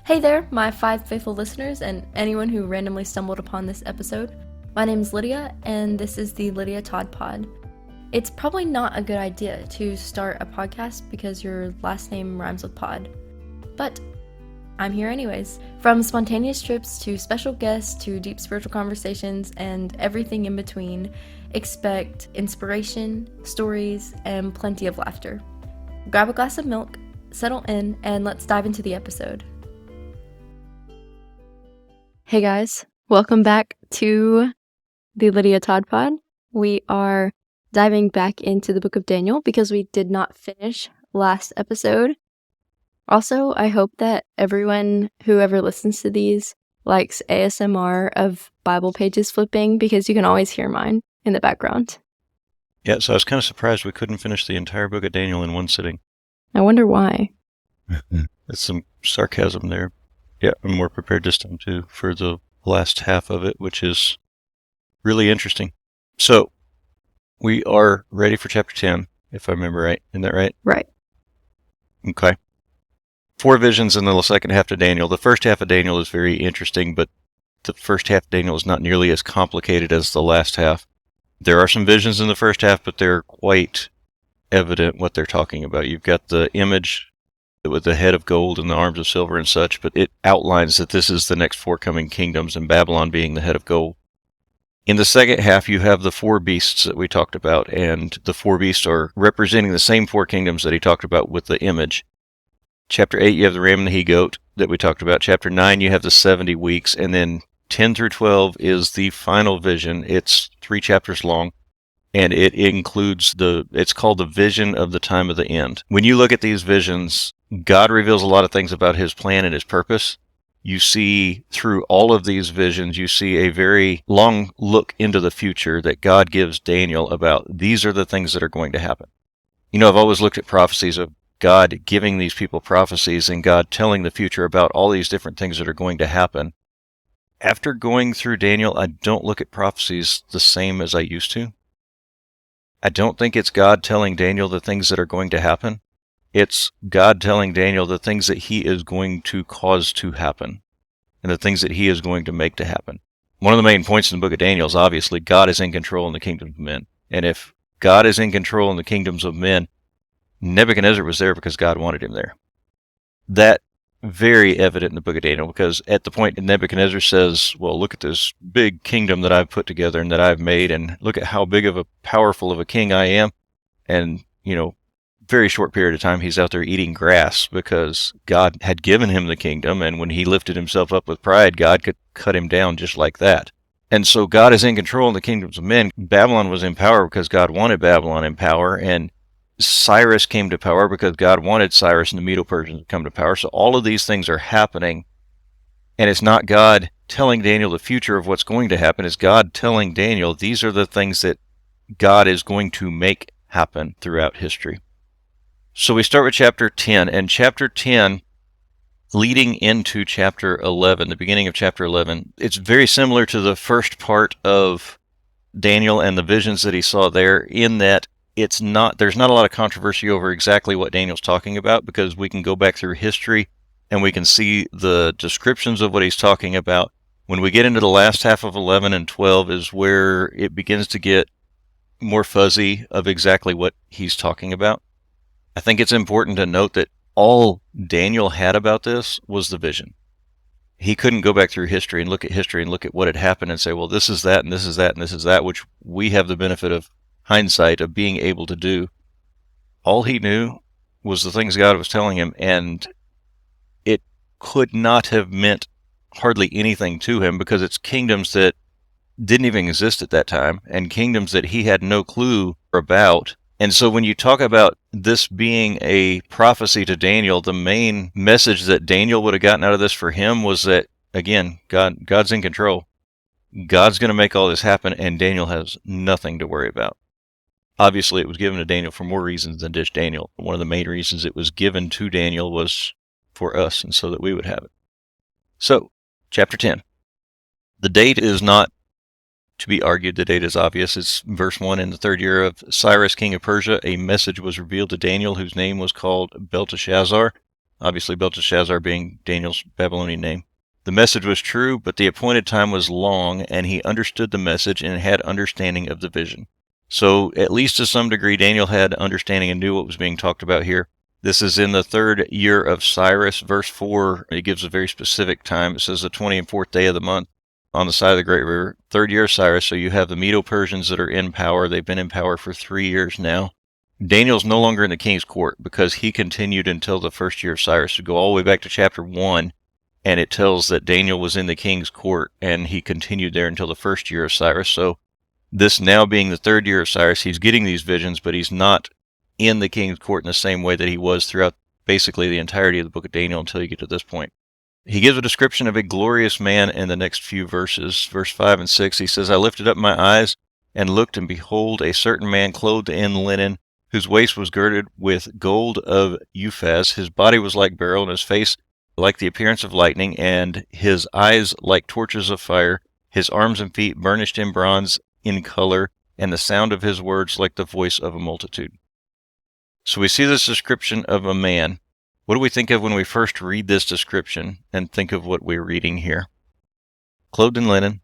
Hey there, my 5 faithful listeners and anyone who randomly stumbled upon this episode. My name is Lydia, and this is the Lydia Todd Pod. It's probably not a good idea to start a podcast because your last name rhymes with pod. But I'm here anyways. From spontaneous trips to special guests to deep spiritual conversations and everything in between, expect inspiration, stories, and plenty of laughter. Grab a glass of milk, settle in, and let's dive into the episode. Hey guys, welcome back to the Lydia Todd Pod. We are diving back into the book of Daniel because we did not finish last episode. Also, I hope that everyone, whoever listens to these, likes ASMR of Bible pages flipping because you can always hear mine in the background. Yeah, so I was kind of surprised we couldn't finish the entire book of Daniel in one sitting. I wonder why. There's some sarcasm there. Yeah, I'm more prepared this time too for the last half of it, which is really interesting. So, we are ready for chapter 10, if I remember right. Isn't that right? Right. Okay. 4 visions in the second half of Daniel. The first half of Daniel is very interesting, but the first half of Daniel is not nearly as complicated as the last half. There are some visions in the first half, but they're quite evident what they're talking about. You've got the image with the head of gold and the arms of silver and such, but it outlines that this is the next 4 coming kingdoms, and Babylon being the head of gold. In the second half, you have the 4 beasts that we talked about, and the 4 beasts are representing the same 4 kingdoms that he talked about with the image. Chapter 8, you have the ram and the he-goat that we talked about. Chapter 9, you have the 70 weeks, and then 10 through 12 is the final vision. It's 3 chapters long, and it includes it's called the vision of the time of the end. When you look at these visions, God reveals a lot of things about his plan and his purpose. You see, through all of these visions, you see a very long look into the future that God gives Daniel about these are the things that are going to happen. You know, I've always looked at prophecies of God giving these people prophecies and God telling the future about all these different things that are going to happen. After going through Daniel, I don't look at prophecies the same as I used to. I don't think it's God telling Daniel the things that are going to happen. It's God telling Daniel the things that he is going to cause to happen and the things that he is going to make to happen. One of the main points in the book of Daniel is obviously God is in control in the kingdoms of men. And if God is in control in the kingdoms of men, Nebuchadnezzar was there because God wanted him there. That very evident in the book of Daniel, because at the point Nebuchadnezzar says, well, look at this big kingdom that I've put together and that I've made, and look at how big of a powerful of a king I am. And, very short period of time, he's out there eating grass because God had given him the kingdom, and when he lifted himself up with pride, God could cut him down just like that. And so God is in control in the kingdoms of men. Babylon was in power because God wanted Babylon in power, and Cyrus came to power because God wanted Cyrus and the Medo-Persians to come to power. So all of these things are happening, and it's not God telling Daniel the future of what's going to happen. It's God telling Daniel these are the things that God is going to make happen throughout history. So we start with chapter 10, and chapter 10, leading into chapter 11, the beginning of chapter 11, it's very similar to the first part of Daniel and the visions that he saw there, in that there's not a lot of controversy over exactly what Daniel's talking about, because we can go back through history and we can see the descriptions of what he's talking about. When we get into the last half of 11 and 12 is where it begins to get more fuzzy of exactly what he's talking about. I think it's important to note that all Daniel had about this was the vision. He couldn't go back through history and look at what had happened and say, well, this is that, and this is that, and this is that, which we have the benefit of hindsight of being able to do. All he knew was the things God was telling him, and it could not have meant hardly anything to him because it's kingdoms that didn't even exist at that time and kingdoms that he had no clue about. And so when you talk about this being a prophecy to Daniel, the main message that Daniel would have gotten out of this for him was that, again, God's in control. God's going to make all this happen, and Daniel has nothing to worry about. Obviously, it was given to Daniel for more reasons than just Daniel. One of the main reasons it was given to Daniel was for us, and so that we would have it. So, chapter 10. The date is not to be argued. The date is obvious. It's verse 1. In the 3rd year of Cyrus, king of Persia, a message was revealed to Daniel, whose name was called Belteshazzar. obviously Belteshazzar being Daniel's Babylonian name. The message was true, but the appointed time was long, and he understood the message and had understanding of the vision. So, at least to some degree, Daniel had understanding and knew what was being talked about here. This is in the 3rd year of Cyrus. Verse 4, it gives a very specific time. It says the 24th day of the month on the side of the Great River. 3rd year of Cyrus, so you have the Medo-Persians that are in power. They've been in power for 3 years now. Daniel's no longer in the king's court because he continued until the 1st year of Cyrus. You go all the way back to chapter 1, and it tells that Daniel was in the king's court, and he continued there until the 1st year of Cyrus. So this now being the 3rd year of Cyrus, he's getting these visions, but he's not in the king's court in the same way that he was throughout basically the entirety of the book of Daniel until you get to this point. He gives a description of a glorious man in the next few verses. Verse 5 and 6, he says, I lifted up my eyes and looked, and behold, a certain man clothed in linen, whose waist was girded with gold of Uphaz. His body was like beryl, and his face like the appearance of lightning, and his eyes like torches of fire, his arms and feet burnished in bronze in color, and the sound of his words like the voice of a multitude. So we see this description of a man. What do we think of when we first read this description and think of what we're reading here? Clothed in linen,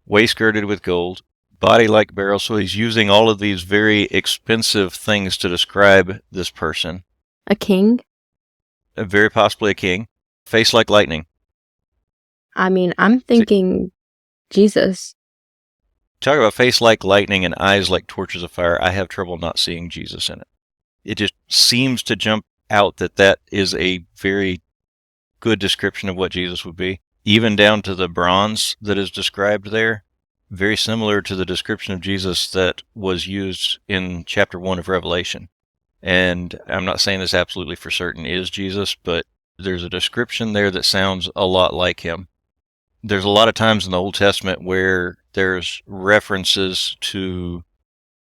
waist girded with gold, body like beryl. So he's using all of these very expensive things to describe this person. A king? Very possibly a king. Face like lightning. I mean, I'm thinking Jesus. Talk about face like lightning and eyes like torches of fire. I have trouble not seeing Jesus in it. It just seems to jump out that is a very good description of what Jesus would be. Even down to the bronze that is described there. Very similar to the description of Jesus that was used in chapter 1 of Revelation. And I'm not saying this absolutely for certain is Jesus, but there's a description there that sounds a lot like him. There's a lot of times in the Old Testament where there's references to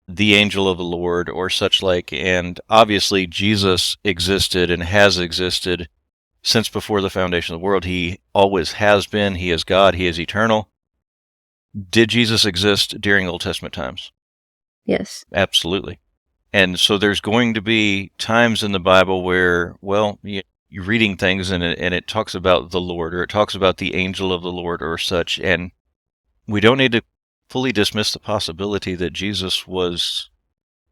the angel of the Lord or such like, and obviously Jesus existed and has existed since before the foundation of the world. He always has been. He is God. He is eternal. Did Jesus exist during Old Testament times? Yes. Absolutely. And so there's going to be times in the Bible where, well, you're reading things and it talks about the Lord, or it talks about the angel of the Lord or such, and we don't need to fully dismiss the possibility that Jesus was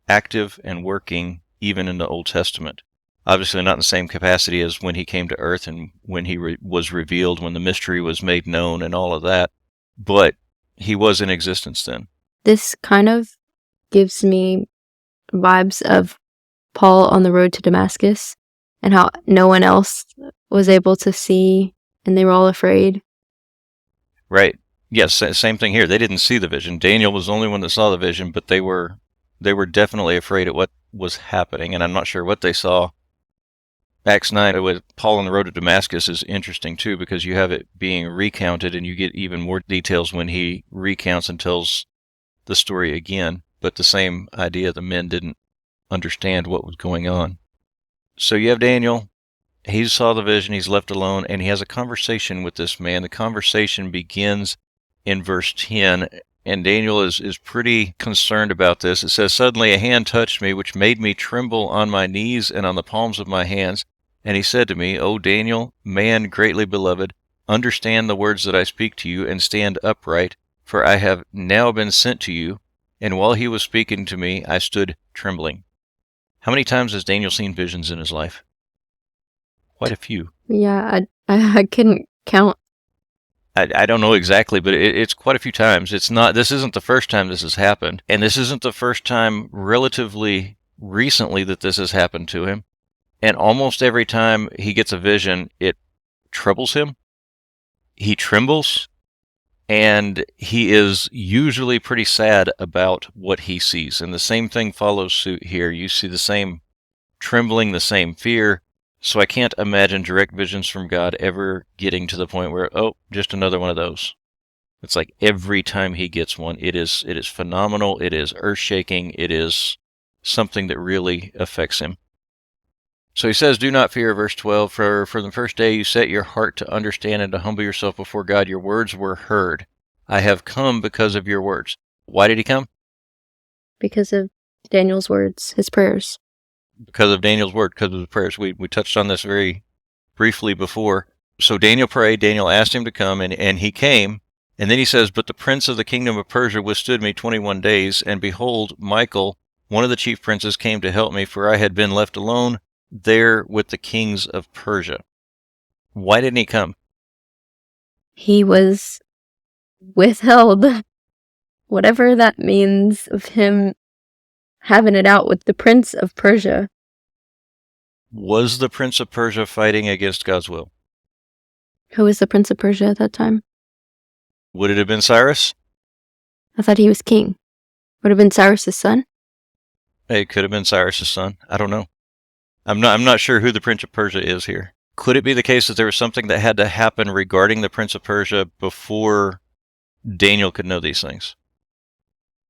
active and working even in the Old Testament. Obviously not in the same capacity as when he came to earth and when he was revealed, when the mystery was made known and all of that, but he was in existence then. This kind of gives me vibes of Paul on the road to Damascus and how no one else was able to see and they were all afraid. Right. Yes, same thing here. They didn't see the vision. Daniel was the only one that saw the vision, but they were definitely afraid at what was happening, and I'm not sure what they saw. Acts 9 with Paul on the road to Damascus is interesting too, because you have it being recounted and you get even more details when he recounts and tells the story again. But the same idea, the men didn't understand what was going on. So you have Daniel. He saw the vision. He's left alone, and he has a conversation with this man. The conversation begins in verse 10, and Daniel is pretty concerned about this. It says, Suddenly a hand touched me, which made me tremble on my knees and on the palms of my hands. And he said to me, O Daniel, man greatly beloved, understand the words that I speak to you, and stand upright, for I have now been sent to you. And while he was speaking to me, I stood trembling. How many times has Daniel seen visions in his life? Quite a few. Yeah, I couldn't count. I don't know exactly, but it's quite a few times. This isn't the first time this has happened, and this isn't the first time relatively recently that this has happened to him. And almost every time he gets a vision, it troubles him. He trembles, and he is usually pretty sad about what he sees. And the same thing follows suit here. You see the same trembling, the same fear. So I can't imagine direct visions from God ever getting to the point where, just another one of those. It's like every time he gets one, it is phenomenal, it is earth-shaking, it is something that really affects him. So he says, Do not fear, verse 12, for the first day you set your heart to understand and to humble yourself before God. Your words were heard. I have come because of your words. Why did he come? Because of Daniel's words, his prayers. Because of Daniel's word, because of the prayers. We touched on this very briefly before. So Daniel prayed, Daniel asked him to come, and he came. And then he says, "But the prince of the kingdom of Persia withstood me 21 days, and behold, Michael, one of the chief princes, came to help me, for I had been left alone there with the kings of Persia." Why didn't he come? He was withheld. Whatever that means of him having it out with the prince of Persia. Was the prince of Persia fighting against God's will? Who was the prince of Persia at that time? Would it have been Cyrus? I thought he was king. Would it have been Cyrus's son? It could have been Cyrus's son. I don't know. I'm not sure who the prince of Persia is here. Could it be the case that there was something that had to happen regarding the prince of Persia before Daniel could know these things?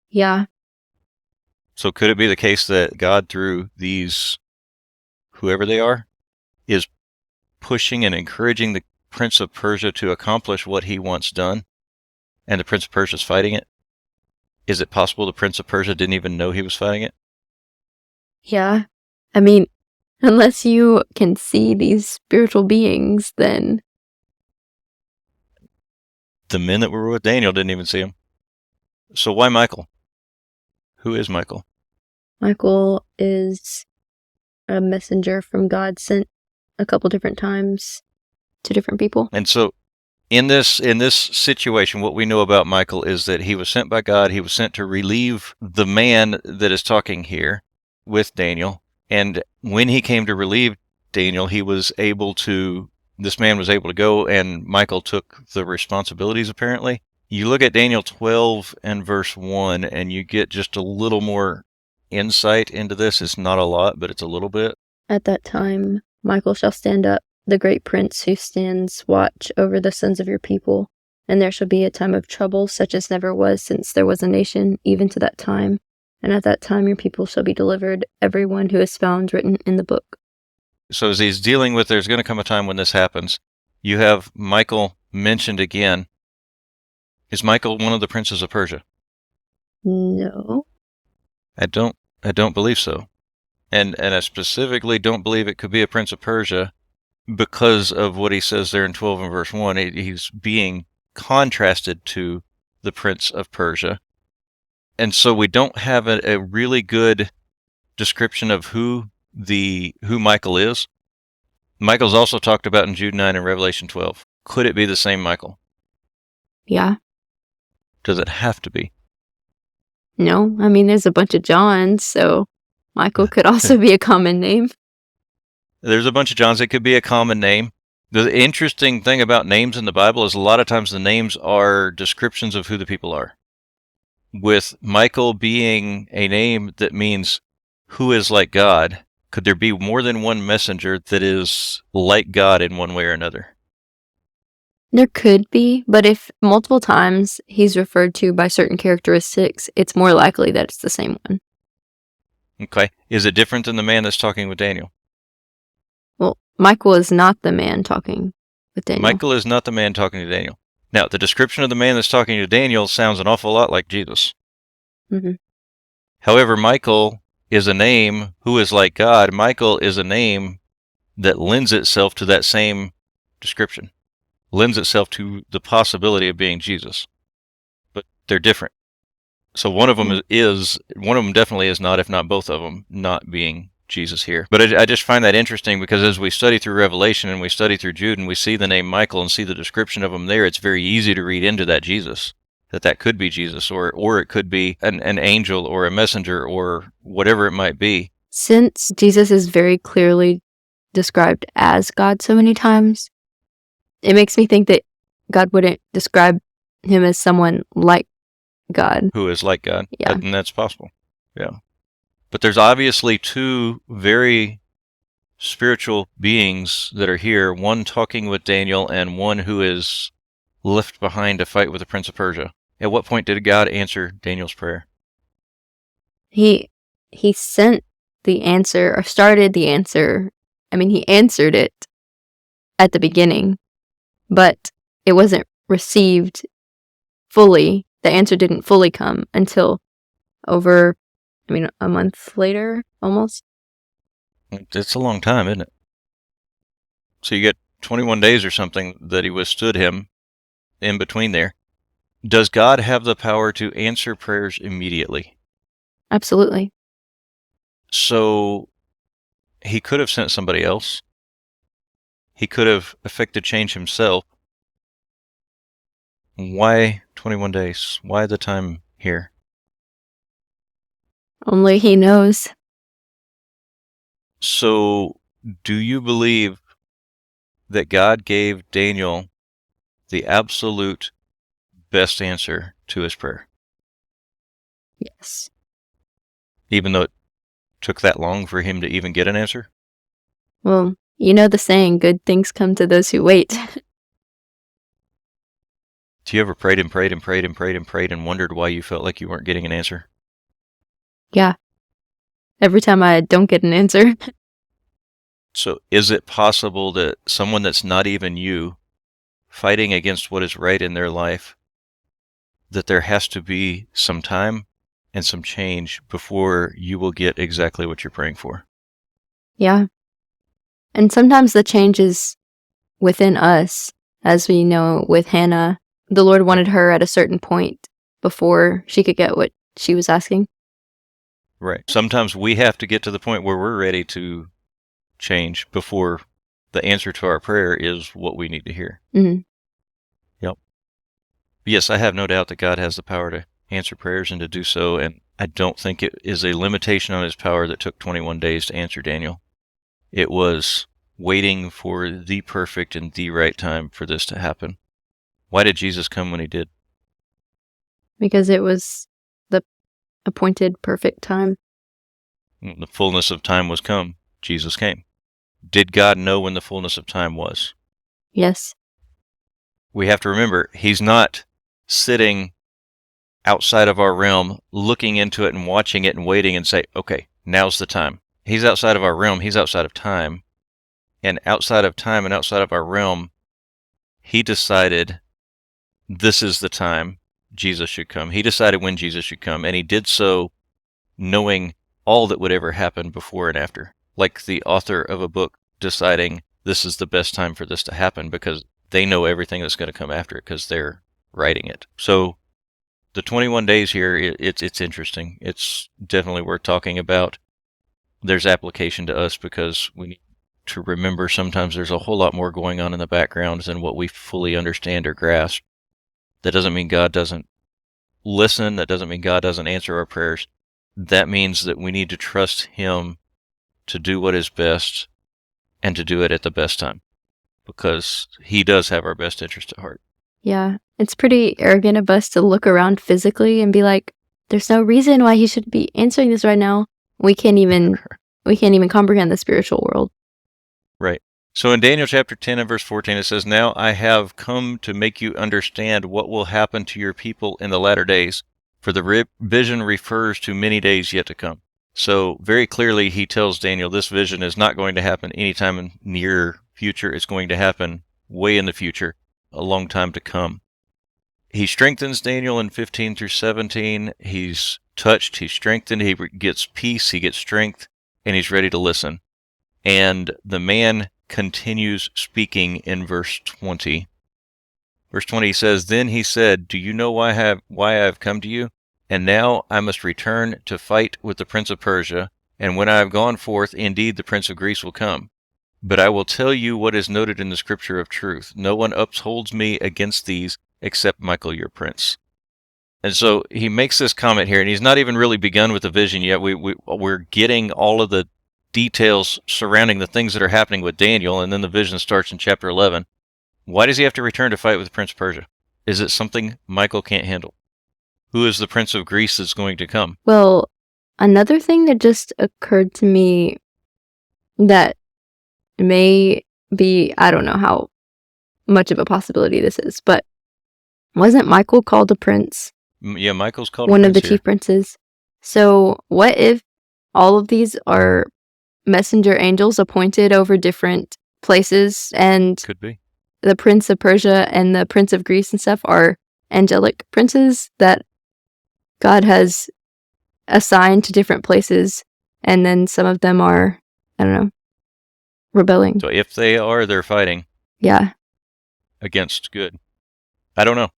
Yeah. So could it be the case that God, through these, whoever they are, is pushing and encouraging the prince of Persia to accomplish what he wants done, and the prince of Persia is fighting it? Is it possible the prince of Persia didn't even know he was fighting it? Yeah. I mean, unless you can see these spiritual beings, then... The men that were with Daniel didn't even see him. So why Michael? Who is Michael? Michael is a messenger from God sent a couple different times to different people. And so in this situation, what we know about Michael is that he was sent by God. He was sent to relieve the man that is talking here with Daniel. And when he came to relieve Daniel, this man was able to go, and Michael took the responsibilities, apparently. You look at Daniel 12 and verse 1, and you get just a little more insight into this. It's not a lot, but it's a little bit. At that time, Michael shall stand up, the great prince who stands watch over the sons of your people. And there shall be a time of trouble, such as never was since there was a nation, even to that time. And at that time your people shall be delivered, every one who is found written in the book. So as he's dealing with, there's going to come a time when this happens. You have Michael mentioned again. Is Michael one of the princes of Persia? No. I don't believe so. And I specifically don't believe it could be a prince of Persia because of what he says there in 12 and verse 1. He's being contrasted to the prince of Persia. And so we don't have a really good description of who Michael is. Michael's also talked about in Jude 9 and Revelation 12. Could it be the same Michael? Yeah. Does it have to be? No. I mean, there's a bunch of Johns, so Michael could also be a common name. There's a bunch of Johns. It could be a common name. The interesting thing about names in the Bible is a lot of times the names are descriptions of who the people are. With Michael being a name that means who is like God, could there be more than one messenger that is like God in one way or another? There could be, but if multiple times he's referred to by certain characteristics, it's more likely that it's the same one. Okay. Is it different than the man that's talking with Daniel? Well, Michael is not the man talking with Daniel. Michael is not the man talking to Daniel. Now, the description of the man that's talking to Daniel sounds an awful lot like Jesus. Mm-hmm. However, Michael is a name who is like God. Michael is a name that lends itself to that same description, lends itself to the possibility of being Jesus. But they're different. So one of them definitely is not, if not both of them, not being Jesus here. But I just find that interesting because as we study through Revelation and we study through Jude and we see the name Michael and see the description of him there, it's very easy to read into that Jesus, that could be Jesus, or it could be an angel or a messenger or whatever it might be. Since Jesus is very clearly described as God so many times, it makes me think that God wouldn't describe him as someone like God. Who is like God. Yeah. And that's possible. Yeah. But there's obviously two very spiritual beings that are here, one talking with Daniel and one who is left behind to fight with the Prince of Persia. At what point did God answer Daniel's prayer? He sent the answer, or started the answer. I mean, he answered it at the beginning, but it wasn't received fully. The answer didn't fully come until a month later, almost. It's a long time, isn't it? So you get 21 days or something that he withstood him in between there. Does God have the power to answer prayers immediately? Absolutely. So he could have sent somebody else. He could have effected change himself. Why 21 days? Why the time here? Only he knows. So do you believe that God gave Daniel the absolute best answer to his prayer? Yes. Even though it took that long for him to even get an answer? Well, you know the saying, good things come to those who wait. Do you ever prayed and prayed and prayed and prayed and prayed and wondered why you felt like you weren't getting an answer? Yeah. Every time I don't get an answer. So is it possible that someone that's not even you, fighting against what is right in their life, that there has to be some time and some change before you will get exactly what you're praying for? Yeah. And sometimes the change is within us. As we know with Hannah, the Lord wanted her at a certain point before she could get what she was asking. Right. Sometimes we have to get to the point where we're ready to change before the answer to our prayer is what we need to hear. Mm-hmm. Yep. Yes, I have no doubt that God has the power to answer prayers and to do so, and I don't think it is a limitation on his power that took 21 days to answer Daniel. It was waiting for the perfect and the right time for this to happen. Why did Jesus come when he did? Because it was the appointed perfect time. The fullness of time was come. Jesus came. Did God know when the fullness of time was? Yes. We have to remember, he's not sitting outside of our realm, looking into it and watching it and waiting and say, okay, now's the time. He's outside of our realm. He's outside of time. And outside of time and outside of our realm, he decided this is the time Jesus should come. He decided when Jesus should come, and he did so knowing all that would ever happen before and after. Like the author of a book deciding this is the best time for this to happen because they know everything that's going to come after it because they're writing it. So the 21 days here, it's interesting. It's definitely worth talking about. There's application to us because we need to remember sometimes there's a whole lot more going on in the background than what we fully understand or grasp. That doesn't mean God doesn't listen. That doesn't mean God doesn't answer our prayers. That means that we need to trust him to do what is best and to do it at the best time because he does have our best interest at heart. Yeah. It's pretty arrogant of us to look around physically and be like, there's no reason why he should be answering this right now. We can't even comprehend the spiritual world. Right. So in Daniel chapter 10 and verse 14, it says, now I have come to make you understand what will happen to your people in the latter days, for the vision refers to many days yet to come. So very clearly he tells Daniel this vision is not going to happen anytime in near future. It's going to happen way in the future, a long time to come. He strengthens Daniel in 15 through 17. He's touched, he's strengthened, he gets peace, he gets strength, and he's ready to listen. And the man continues speaking in verse 20. Verse 20 says, then he said, do you know why I have come to you? And now I must return to fight with the prince of Persia, and when I have gone forth, indeed the prince of Greece will come. But I will tell you what is noted in the scripture of truth. No one upholds me against these except Michael your prince. And so he makes this comment here, and he's not even really begun with the vision yet. We're getting all of the details surrounding the things that are happening with Daniel, and then the vision starts in chapter 11. Why does he have to return to fight with the prince of Persia? Is it something Michael can't handle? Who is the prince of Greece that's going to come? Well, another thing that just occurred to me that may be, I don't know how much of a possibility this is, but wasn't Michael called a prince? Yeah, Michael's called one a of the prince here. chief princes. So what if all of these are messenger angels appointed over different places, and Could be. the prince of Persia and the prince of Greece and stuff are angelic princes that God has assigned to different places, and then some of them are, I don't know, rebelling. So if they are, they're fighting. Yeah. Against good. I don't know.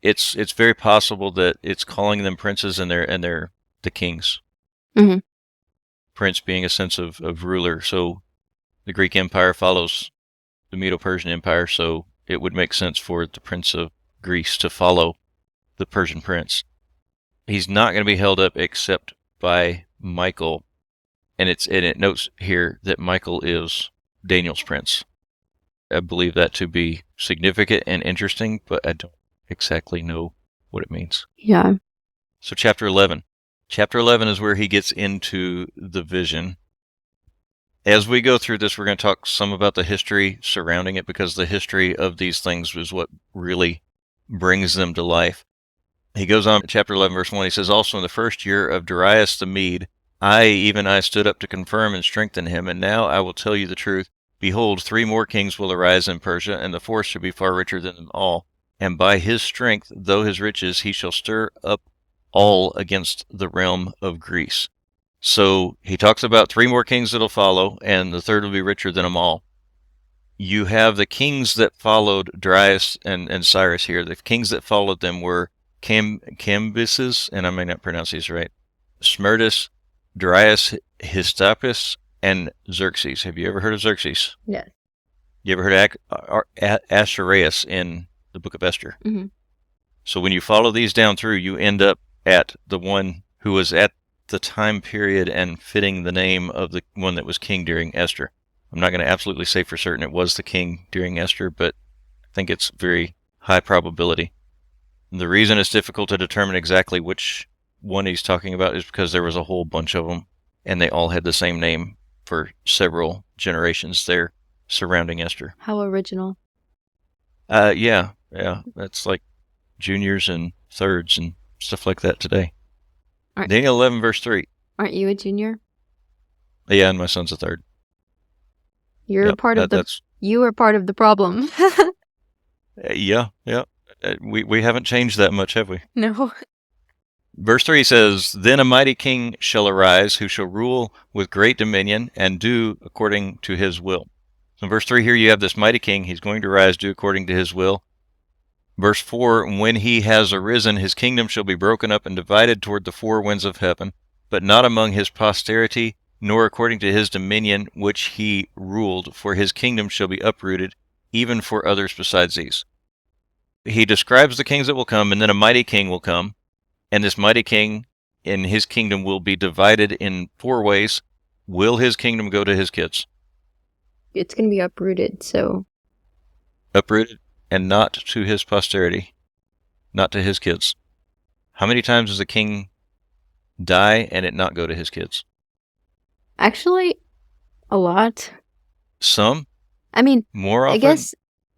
It's very possible that it's calling them princes and they're the kings. Mm-hmm. Prince being a sense of ruler. So the Greek Empire follows the Medo-Persian Empire, so it would make sense for the Prince of Greece to follow the Persian prince. He's not going to be held up except by Michael, and it notes here that Michael is Daniel's prince. I believe that to be significant and interesting, but I don't exactly know what it means. Yeah. So chapter 11. Chapter 11 is where he gets into the vision. As we go through this, we're going to talk some about the history surrounding it, because the history of these things is what really brings them to life. He goes on, chapter 11, verse 1, he says, "Also in the first year of Darius the Mede, even I stood up to confirm and strengthen him, and now I will tell you the truth. Behold, 3 more kings will arise in Persia, and the fourth shall be far richer than them all. And by his strength, though his riches, he shall stir up all against the realm of Greece." So he talks about 3 more kings that'll follow, and the third will be richer than them all. You have the kings that followed Darius and Cyrus here. The kings that followed them were Cambyses, and I may not pronounce these right, Smerdis, Darius, Hystapus, and Xerxes. Have you ever heard of Xerxes? Yes. You ever heard of Ahasuerus in the book of Esther? Mm-hmm. So when you follow these down through, you end up at the one who was at the time period and fitting the name of the one that was king during Esther. I'm not going to absolutely say for certain it was the king during Esther, but I think it's very high probability. The reason it's difficult to determine exactly which one he's talking about is because there was a whole bunch of them, and they all had the same name for several generations there surrounding Esther. How original. Yeah. That's like juniors and thirds and stuff like that today. Daniel 11, verse 3. Aren't you a junior? Yeah, and my son's a third. You are part of the problem. Yeah. We haven't changed that much, have we? No. Verse 3 says, "Then a mighty king shall arise, who shall rule with great dominion, and do according to his will." So in verse 3 here you have this mighty king. He's going to rise, do according to his will. Verse 4, "When he has arisen, his kingdom shall be broken up and divided toward the 4 winds of heaven, but not among his posterity, nor according to his dominion which he ruled, for his kingdom shall be uprooted, even for others besides these." He describes the kings that will come, and then a mighty king will come, and this mighty king in his kingdom will be divided in 4 ways. Will his kingdom go to his kids? It's going to be uprooted, so... Uprooted, and not to his posterity, not to his kids. How many times does a king die and it not go to his kids? Actually, a lot. Some? I mean, more often? I guess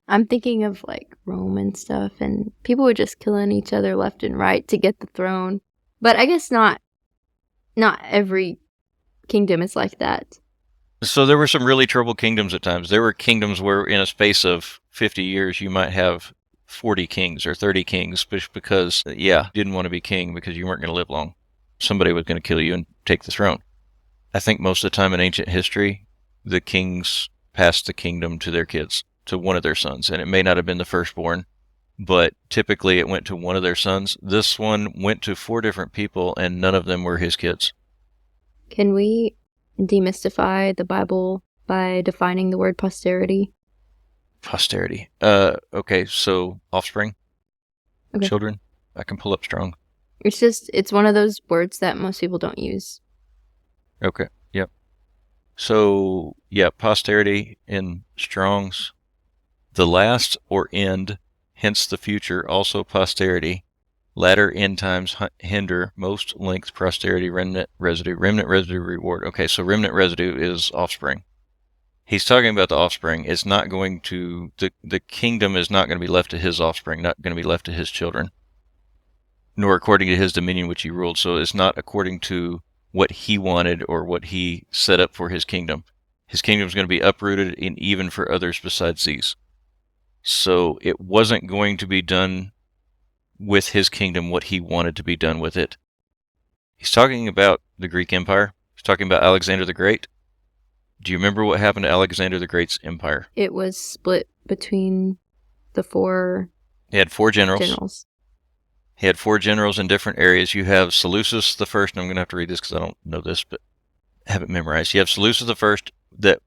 I'm thinking of like Rome and stuff, and people were just killing each other left and right to get the throne. But I guess not every kingdom is like that. So there were some really troubled kingdoms at times. There were kingdoms where in a space of 50 years you might have 40 kings or 30 kings because, you didn't want to be king because you weren't going to live long. Somebody was going to kill you and take the throne. I think most of the time in ancient history, the kings passed the kingdom to their kids, to one of their sons, and it may not have been the firstborn, but typically it went to one of their sons. This one went to 4 different people, and none of them were his kids. Can we demystify the Bible by defining the word posterity? Posterity. Okay, so offspring, children. I can pull up Strong. It's one of those words that most people don't use. Okay, yep. So, posterity in Strong's. The last or end, hence the future, also posterity. Latter end times hinder, most length posterity, remnant residue reward. Okay, so remnant residue is offspring. He's talking about the offspring. It's not going to, the kingdom is not going to be left to his offspring, not going to be left to his children, nor according to his dominion which he ruled. So it's not according to what he wanted or what he set up for his kingdom. His kingdom is going to be uprooted and even for others besides these. So it wasn't going to be done with his kingdom what he wanted to be done with it. He's talking about the Greek Empire. He's talking about Alexander the Great. Do you remember what happened to Alexander the Great's empire? It was split between the 4 He had 4 generals. generals. He had 4 generals in different areas. You have Seleucus the First, and I'm going to have to read this because I don't know this, but I have it memorized. You have Seleucus the First that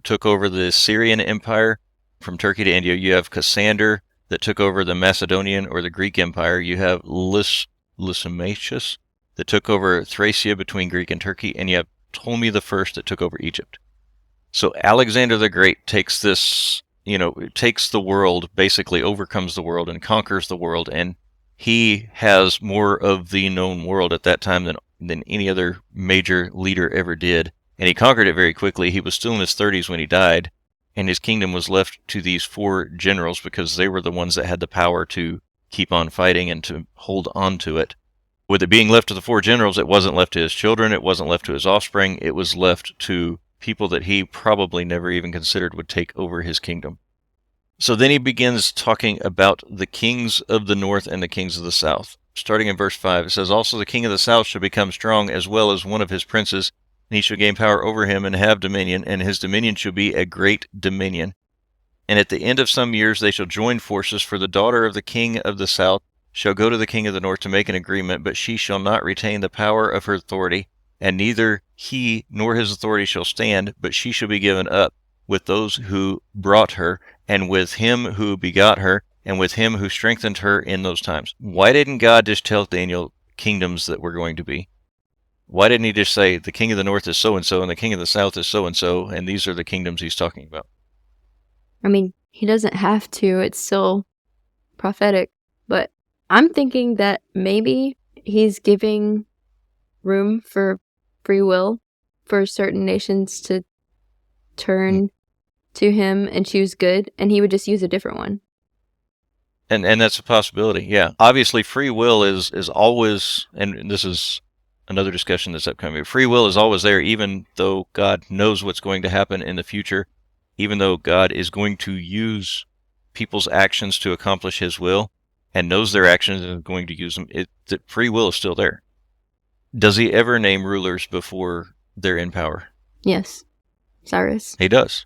took over the Syrian Empire from Turkey to India. You have Cassander that took over the Macedonian or the Greek Empire. You have Lysimachus that took over Thracia between Greek and Turkey, and you have Ptolemy the First that took over Egypt. So Alexander the Great takes this, takes the world, basically overcomes the world and conquers the world, and he has more of the known world at that time than any other major leader ever did. And he conquered it very quickly. He was still in his 30s when he died, and his kingdom was left to these 4 generals because they were the ones that had the power to keep on fighting and to hold on to it. With it being left to the 4 generals, it wasn't left to his children, it wasn't left to his offspring, it was left to people that he probably never even considered would take over his kingdom. So then he begins talking about the kings of the north and the kings of the south. Starting in verse 5, it says, "Also the king of the south shall become strong, as well as one of his princes, and he shall gain power over him and have dominion, and his dominion shall be a great dominion. And at the end of some years they shall join forces, for the daughter of the king of the south shall go to the king of the north to make an agreement, but she shall not retain the power of her authority, and neither he nor his authority shall stand, but she shall be given up with those who brought her, and with him who begot her, and with him who strengthened her in those times." Why didn't God just tell Daniel kingdoms that were going to be? Why didn't he just say, the king of the north is so-and-so, and the king of the south is so-and-so, and these are the kingdoms he's talking about? I mean, he doesn't have to. It's still prophetic. But I'm thinking that maybe he's giving room for free will for certain nations to turn to him and choose good, and he would just use a different one. And that's a possibility, yeah. Obviously, free will is always, and this is another discussion that's upcoming, free will is always there, even though God knows what's going to happen in the future, even though God is going to use people's actions to accomplish his will, and knows their actions and is going to use them, the free will is still there. Does he ever name rulers before they're in power? Yes. Cyrus. He does.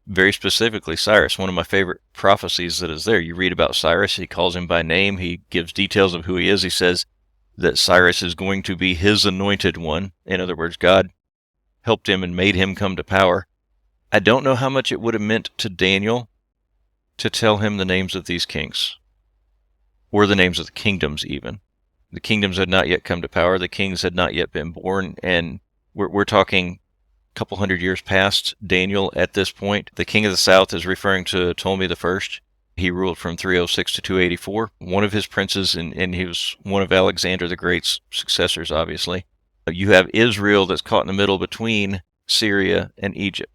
Very specifically, Cyrus, one of my favorite prophecies that is there. You read about Cyrus, he calls him by name, he gives details of who he is. He says that Cyrus is going to be his anointed one. In other words, God helped him and made him come to power. I don't know how much it would have meant to Daniel to tell him the names of these kings, or the names of the kingdoms even. The kingdoms had not yet come to power, the kings had not yet been born, and we're talking couple hundred years past Daniel at this point. The king of the south is referring to Ptolemy the First. He ruled from 306 to 284. One of his princes, and he was one of Alexander the Great's successors, obviously. You have Israel that's caught in the middle between Syria and Egypt.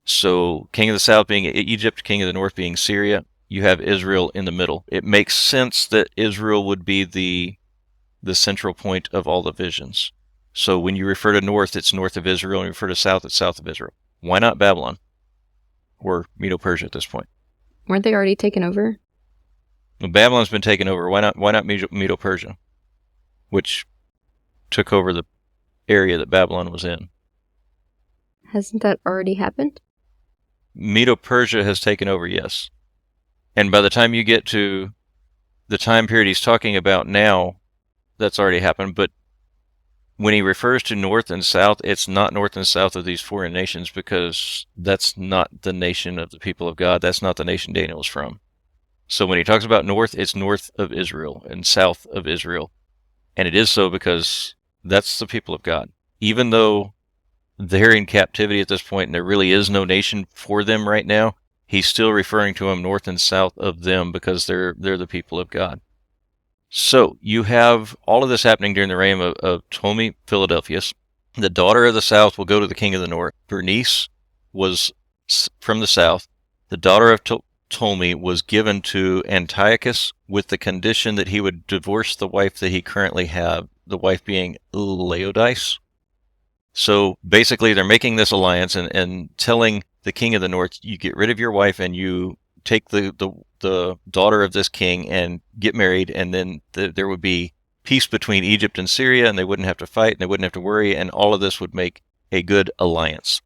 So king of the south being Egypt, king of the north being Syria. You have Israel in the middle. It makes sense that Israel would be the central point of all the visions. So when you refer to north, it's north of Israel, and you refer to south, it's south of Israel. Why not Babylon? Or Medo-Persia at this point? Weren't they already taken over? Well, Babylon's been taken over. Why not Medo-Persia? Which took over the area that Babylon was in. Hasn't that already happened? Medo-Persia has taken over, yes. And by the time you get to the time period he's talking about now, that's already happened, but when he refers to north and south, it's not north and south of these foreign nations, because that's not the nation of the people of God. That's not the nation Daniel is from. So when he talks about north, it's north of Israel and south of Israel. And it is so because that's the people of God. Even though they're in captivity at this point and there really is no nation for them right now, he's still referring to them north and south of them because they're the people of God. So you have all of this happening during the reign of Ptolemy Philadelphus. The daughter of the south will go to the king of the north. Bernice was from the south. The daughter of Ptolemy was given to Antiochus with the condition that he would divorce the wife that he currently had, the wife being Laodice. So basically they're making this alliance and telling the king of the north, you get rid of your wife and you take the daughter of this king and get married, and then there would be peace between Egypt and Syria, and they wouldn't have to fight, and they wouldn't have to worry, and all of this would make a good alliance.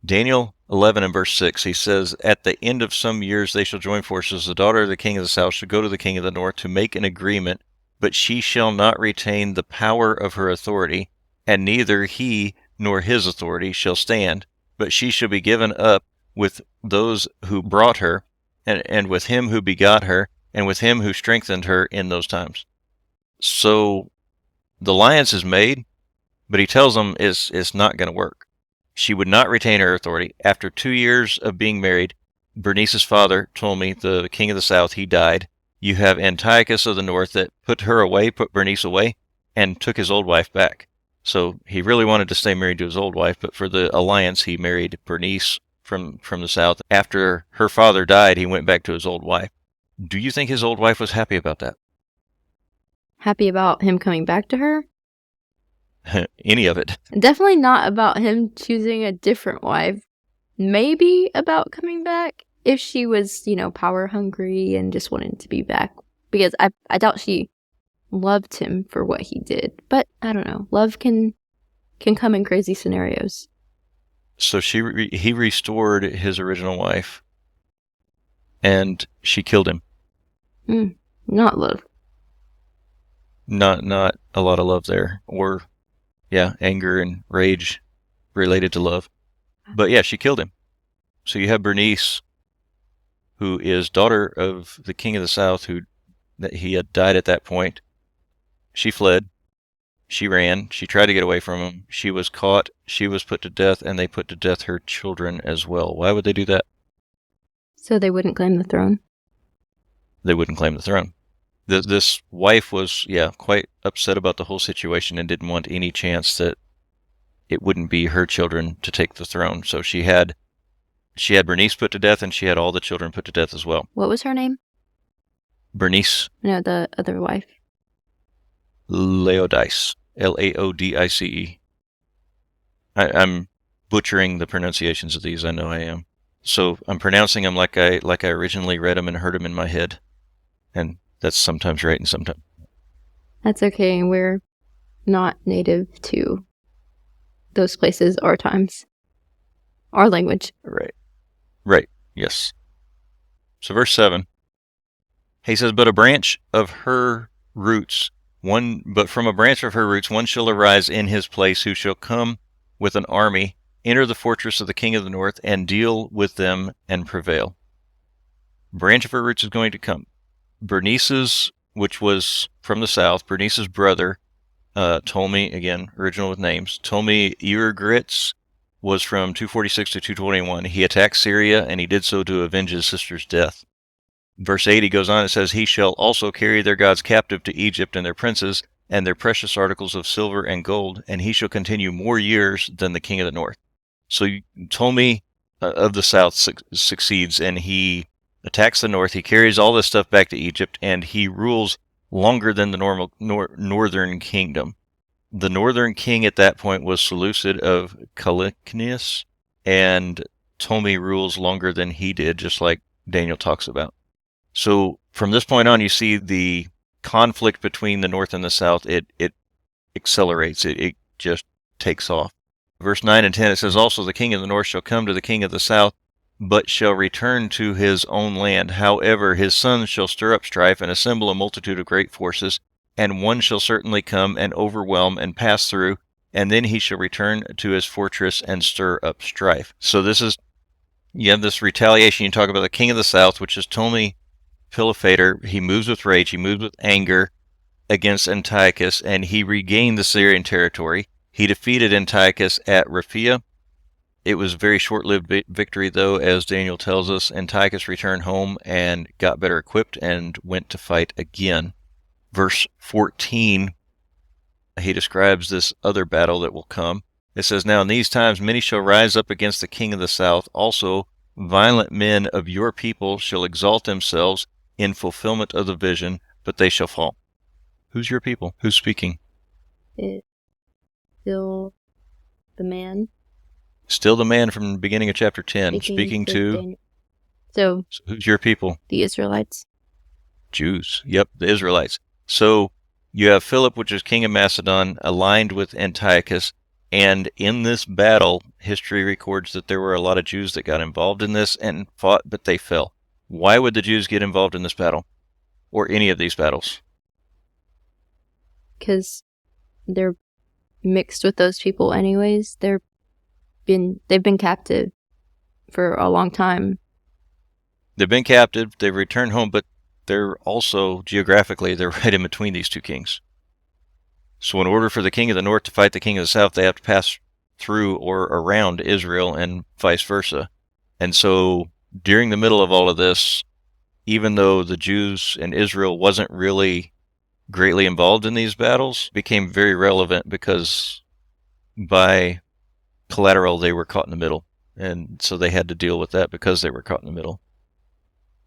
Daniel 11 and verse 6, he says, "At the end of some years they shall join forces. The daughter of the king of the south shall go to the king of the north to make an agreement, but she shall not retain the power of her authority, and neither he nor his authority shall stand, but she shall be given up with those who brought her, and with him who begot her, and with him who strengthened her in those times." So the alliance is made, but he tells them it's not going to work. She would not retain her authority. After 2 years of being married, Bernice's father told me, the king of the south, he died. You have Antiochus of the north that put her away, put Bernice away, and took his old wife back. So he really wanted to stay married to his old wife, but for the alliance, he married Bernice from the south. After her father died, he went back to his old wife. Do you think his old wife was happy about that? Happy about him coming back to her? Any of it. Definitely not about him choosing a different wife. Maybe about coming back if she was, power hungry and just wanted to be back. Because I doubt she loved him for what he did. But I don't know. Love can come in crazy scenarios. So he restored his original wife, and she killed him. Not love. Not a lot of love there, or anger and rage related to love. But yeah, she killed him. So you have Bernice, who is daughter of the king of the south, that he had died at that point. She fled. She ran. She tried to get away from him. She was caught. She was put to death, and they put to death her children as well. Why would they do that? So they wouldn't claim the throne? They wouldn't claim the throne. This wife was, quite upset about the whole situation and didn't want any chance that it wouldn't be her children to take the throne. So she had Bernice put to death, and she had all the children put to death as well. What was her name? Bernice. No, the other wife. Laodice. Laodice. I'm butchering the pronunciations of these. I know I am. So I'm pronouncing them like I originally read them and heard them in my head. And that's sometimes right and sometimes. That's okay. We're not native to those places or times. Our language. Right. Yes. So verse 7. He says, But from a branch of her roots one shall arise in his place, who shall come with an army, enter the fortress of the king of the north, and deal with them and prevail. Branch of her roots is going to come. Bernice's, which was from the south, Bernice's brother, told me, again, original with names, told me Ergritz was from 246 to 221. He attacked Syria, and he did so to avenge his sister's death. Verse 8, he goes on and says, He shall also carry their gods captive to Egypt, and their princes, and their precious articles of silver and gold, and he shall continue more years than the king of the north. So Ptolemy of the south succeeds, and he attacks the north. He carries all this stuff back to Egypt, and he rules longer than the normal northern kingdom. The northern king at that point was Seleucid of Callichnius, and Ptolemy rules longer than he did, just like Daniel talks about. So from this point on, you see the conflict between the north and the south. It accelerates. It just takes off. Verse 9 and 10, it says, Also the king of the north shall come to the king of the south, but shall return to his own land. However, his sons shall stir up strife and assemble a multitude of great forces, and one shall certainly come and overwhelm and pass through, and then he shall return to his fortress and stir up strife. So you have this retaliation. You talk about the king of the south, which is Ptolemy Philopator. He moves with rage, he moves with anger against Antiochus, and he regained the Syrian territory. He defeated Antiochus at Raphia. It was a very short-lived victory, though, as Daniel tells us. Antiochus returned home and got better equipped and went to fight again. Verse 14, he describes this other battle that will come. It says, Now in these times many shall rise up against the king of the south. Also violent men of your people shall exalt themselves in fulfillment of the vision, but they shall fall. Who's your people? Who's speaking? It's still the man. Still the man from the beginning of chapter 10, speaking to Daniel. So who's your people? The Israelites. Jews. Yep, the Israelites. So you have Philip, which is king of Macedon, aligned with Antiochus, And in this battle, history records that there were a lot of Jews that got involved in this and fought, but they fell. Why would the Jews get involved in this battle? Or any of these battles? Because they're mixed with those people anyways. They've been captive for a long time. They've been captive, they've returned home, but they're also, geographically, they're right in between these two kings. So in order for the king of the north to fight the king of the south, they have to pass through or around Israel and vice versa. And so during the middle of all of this, even though the Jews and Israel wasn't really greatly involved in these battles, became very relevant because by collateral they were caught in the middle. And so they had to deal with that because they were caught in the middle.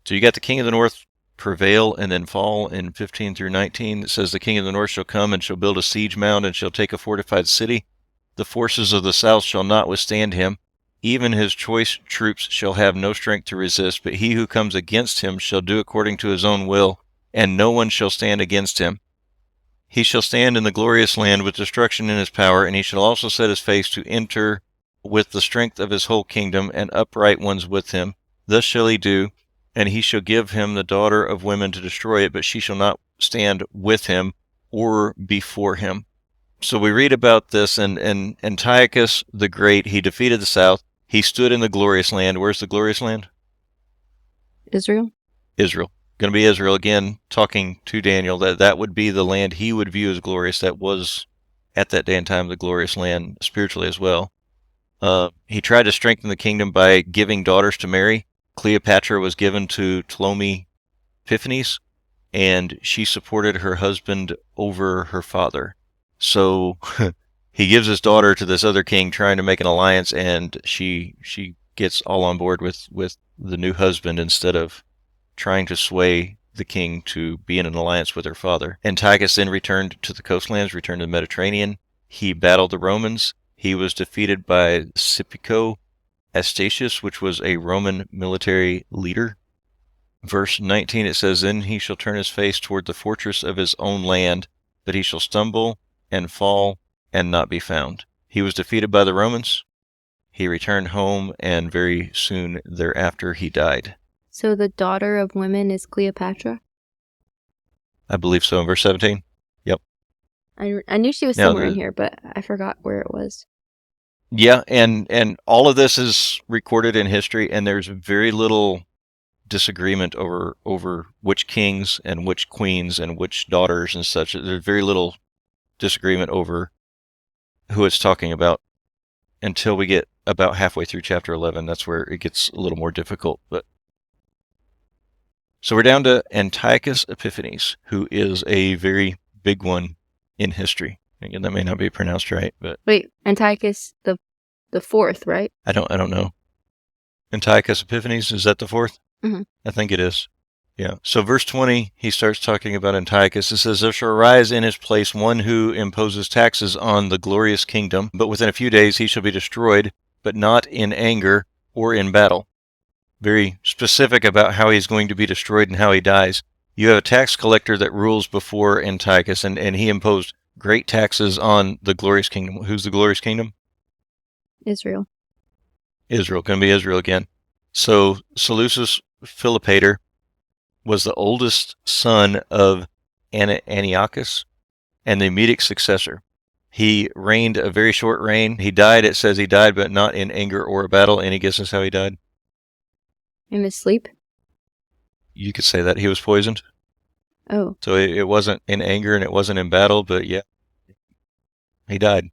So you got the king of the north prevail and then fall in 15 through 19. It says the king of the north shall come and shall build a siege mound and shall take a fortified city. The forces of the south shall not withstand him. Even his choice troops shall have no strength to resist, but he who comes against him shall do according to his own will, and no one shall stand against him. He shall stand in the glorious land with destruction in his power, and he shall also set his face to enter with the strength of his whole kingdom, and upright ones with him. Thus shall he do, and he shall give him the daughter of women to destroy it, but she shall not stand with him or before him. So we read about this, and Antiochus the Great, he defeated the south. He stood in the glorious land. Where's the glorious land? Israel? Israel. Going to be Israel again, talking to Daniel, that would be the land he would view as glorious. That was, at that day and time, the glorious land spiritually as well. He tried to strengthen the kingdom by giving daughters to Mary. Cleopatra was given to Ptolemy Epiphanes, and she supported her husband over her father. So he gives his daughter to this other king trying to make an alliance, and she gets all on board with the new husband instead of trying to sway the king to be in an alliance with her father. Antiochus then returned to the coastlands, returned to the Mediterranean. He battled the Romans. He was defeated by Scipio Astatius, which was a Roman military leader. Verse 19, it says, Then he shall turn his face toward the fortress of his own land, but he shall stumble and fall and not be found. He was defeated by the Romans. He returned home, and very soon thereafter he died. So the daughter of women is Cleopatra? I believe so, in verse 17. Yep. I knew she was somewhere in here, but I forgot where it was. Yeah, and all of this is recorded in history, and there's very little disagreement over which kings and which queens and which daughters and such. There's very little disagreement over who it's talking about until we get about halfway through chapter 11. That's where it gets a little more difficult. So we're down to Antiochus Epiphanes, who is a very big one in history. Again, that may not be pronounced right, but wait, Antiochus the fourth, right? I don't know. Antiochus Epiphanes, is that the fourth? Mm-hmm. I think it is. Yeah. So verse 20, he starts talking about Antiochus. It says, There shall arise in his place one who imposes taxes on the glorious kingdom, but within a few days he shall be destroyed, but not in anger or in battle. Very specific about how he's going to be destroyed and how he dies. You have a tax collector that rules before Antiochus, and he imposed great taxes on the glorious kingdom. Who's the glorious kingdom? Israel. Israel. Going to be Israel again. So Seleucus Philopator was the oldest son of Antiochus and the immediate successor. He reigned a very short reign. He died, it says he died, but not in anger or a battle. Any guesses how he died? In his sleep? You could say that. He was poisoned. Oh. So it wasn't in anger and it wasn't in battle, but yeah, he died.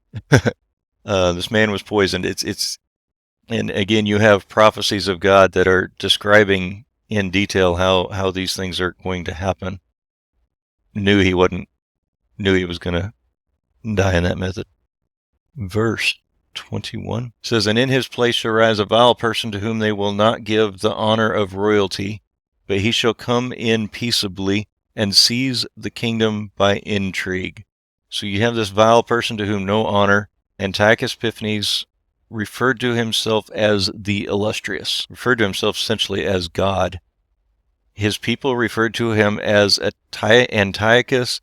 This man was poisoned. And again, you have prophecies of God that are describing in detail how these things are going to happen. Knew he was going to die in that method. Verse 21 says, And in his place shall rise a vile person to whom they will not give the honor of royalty, but he shall come in peaceably and seize the kingdom by intrigue. So you have this vile person to whom no honor. Antiochus Epiphanes referred to himself as the illustrious, referred to himself essentially as God. His people referred to him as Antiochus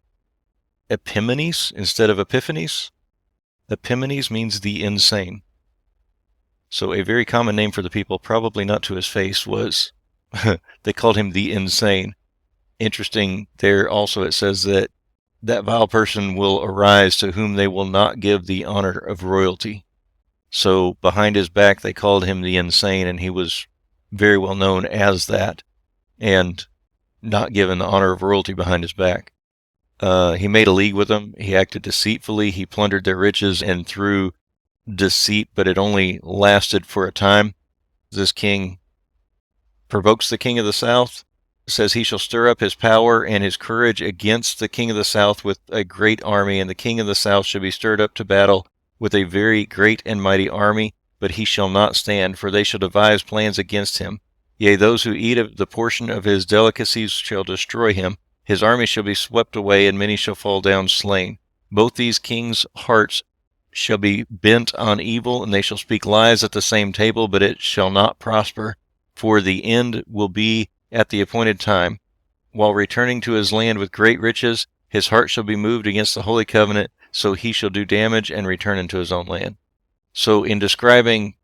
Epimanes instead of Epiphanes. Epimanes means the insane. So a very common name for the people, probably not to his face, was they called him the insane. Interesting there also it says that vile person will arise to whom they will not give the honor of royalty. So behind his back they called him the insane, and he was very well known as that, and not given the honor of royalty behind his back. He made a league with them. He acted deceitfully. He plundered their riches and through deceit, but it only lasted for a time. This king provokes the king of the south, says he shall stir up his power and his courage against the king of the south with a great army, and the king of the south shall be stirred up to battle with a very great and mighty army, but he shall not stand, for they shall devise plans against him. Yea, those who eat of the portion of his delicacies shall destroy him. His army shall be swept away, and many shall fall down slain. Both these kings' hearts shall be bent on evil, and they shall speak lies at the same table, but it shall not prosper, for the end will be at the appointed time. While returning to his land with great riches, his heart shall be moved against the holy covenant, so he shall do damage and return into his own land. So in describing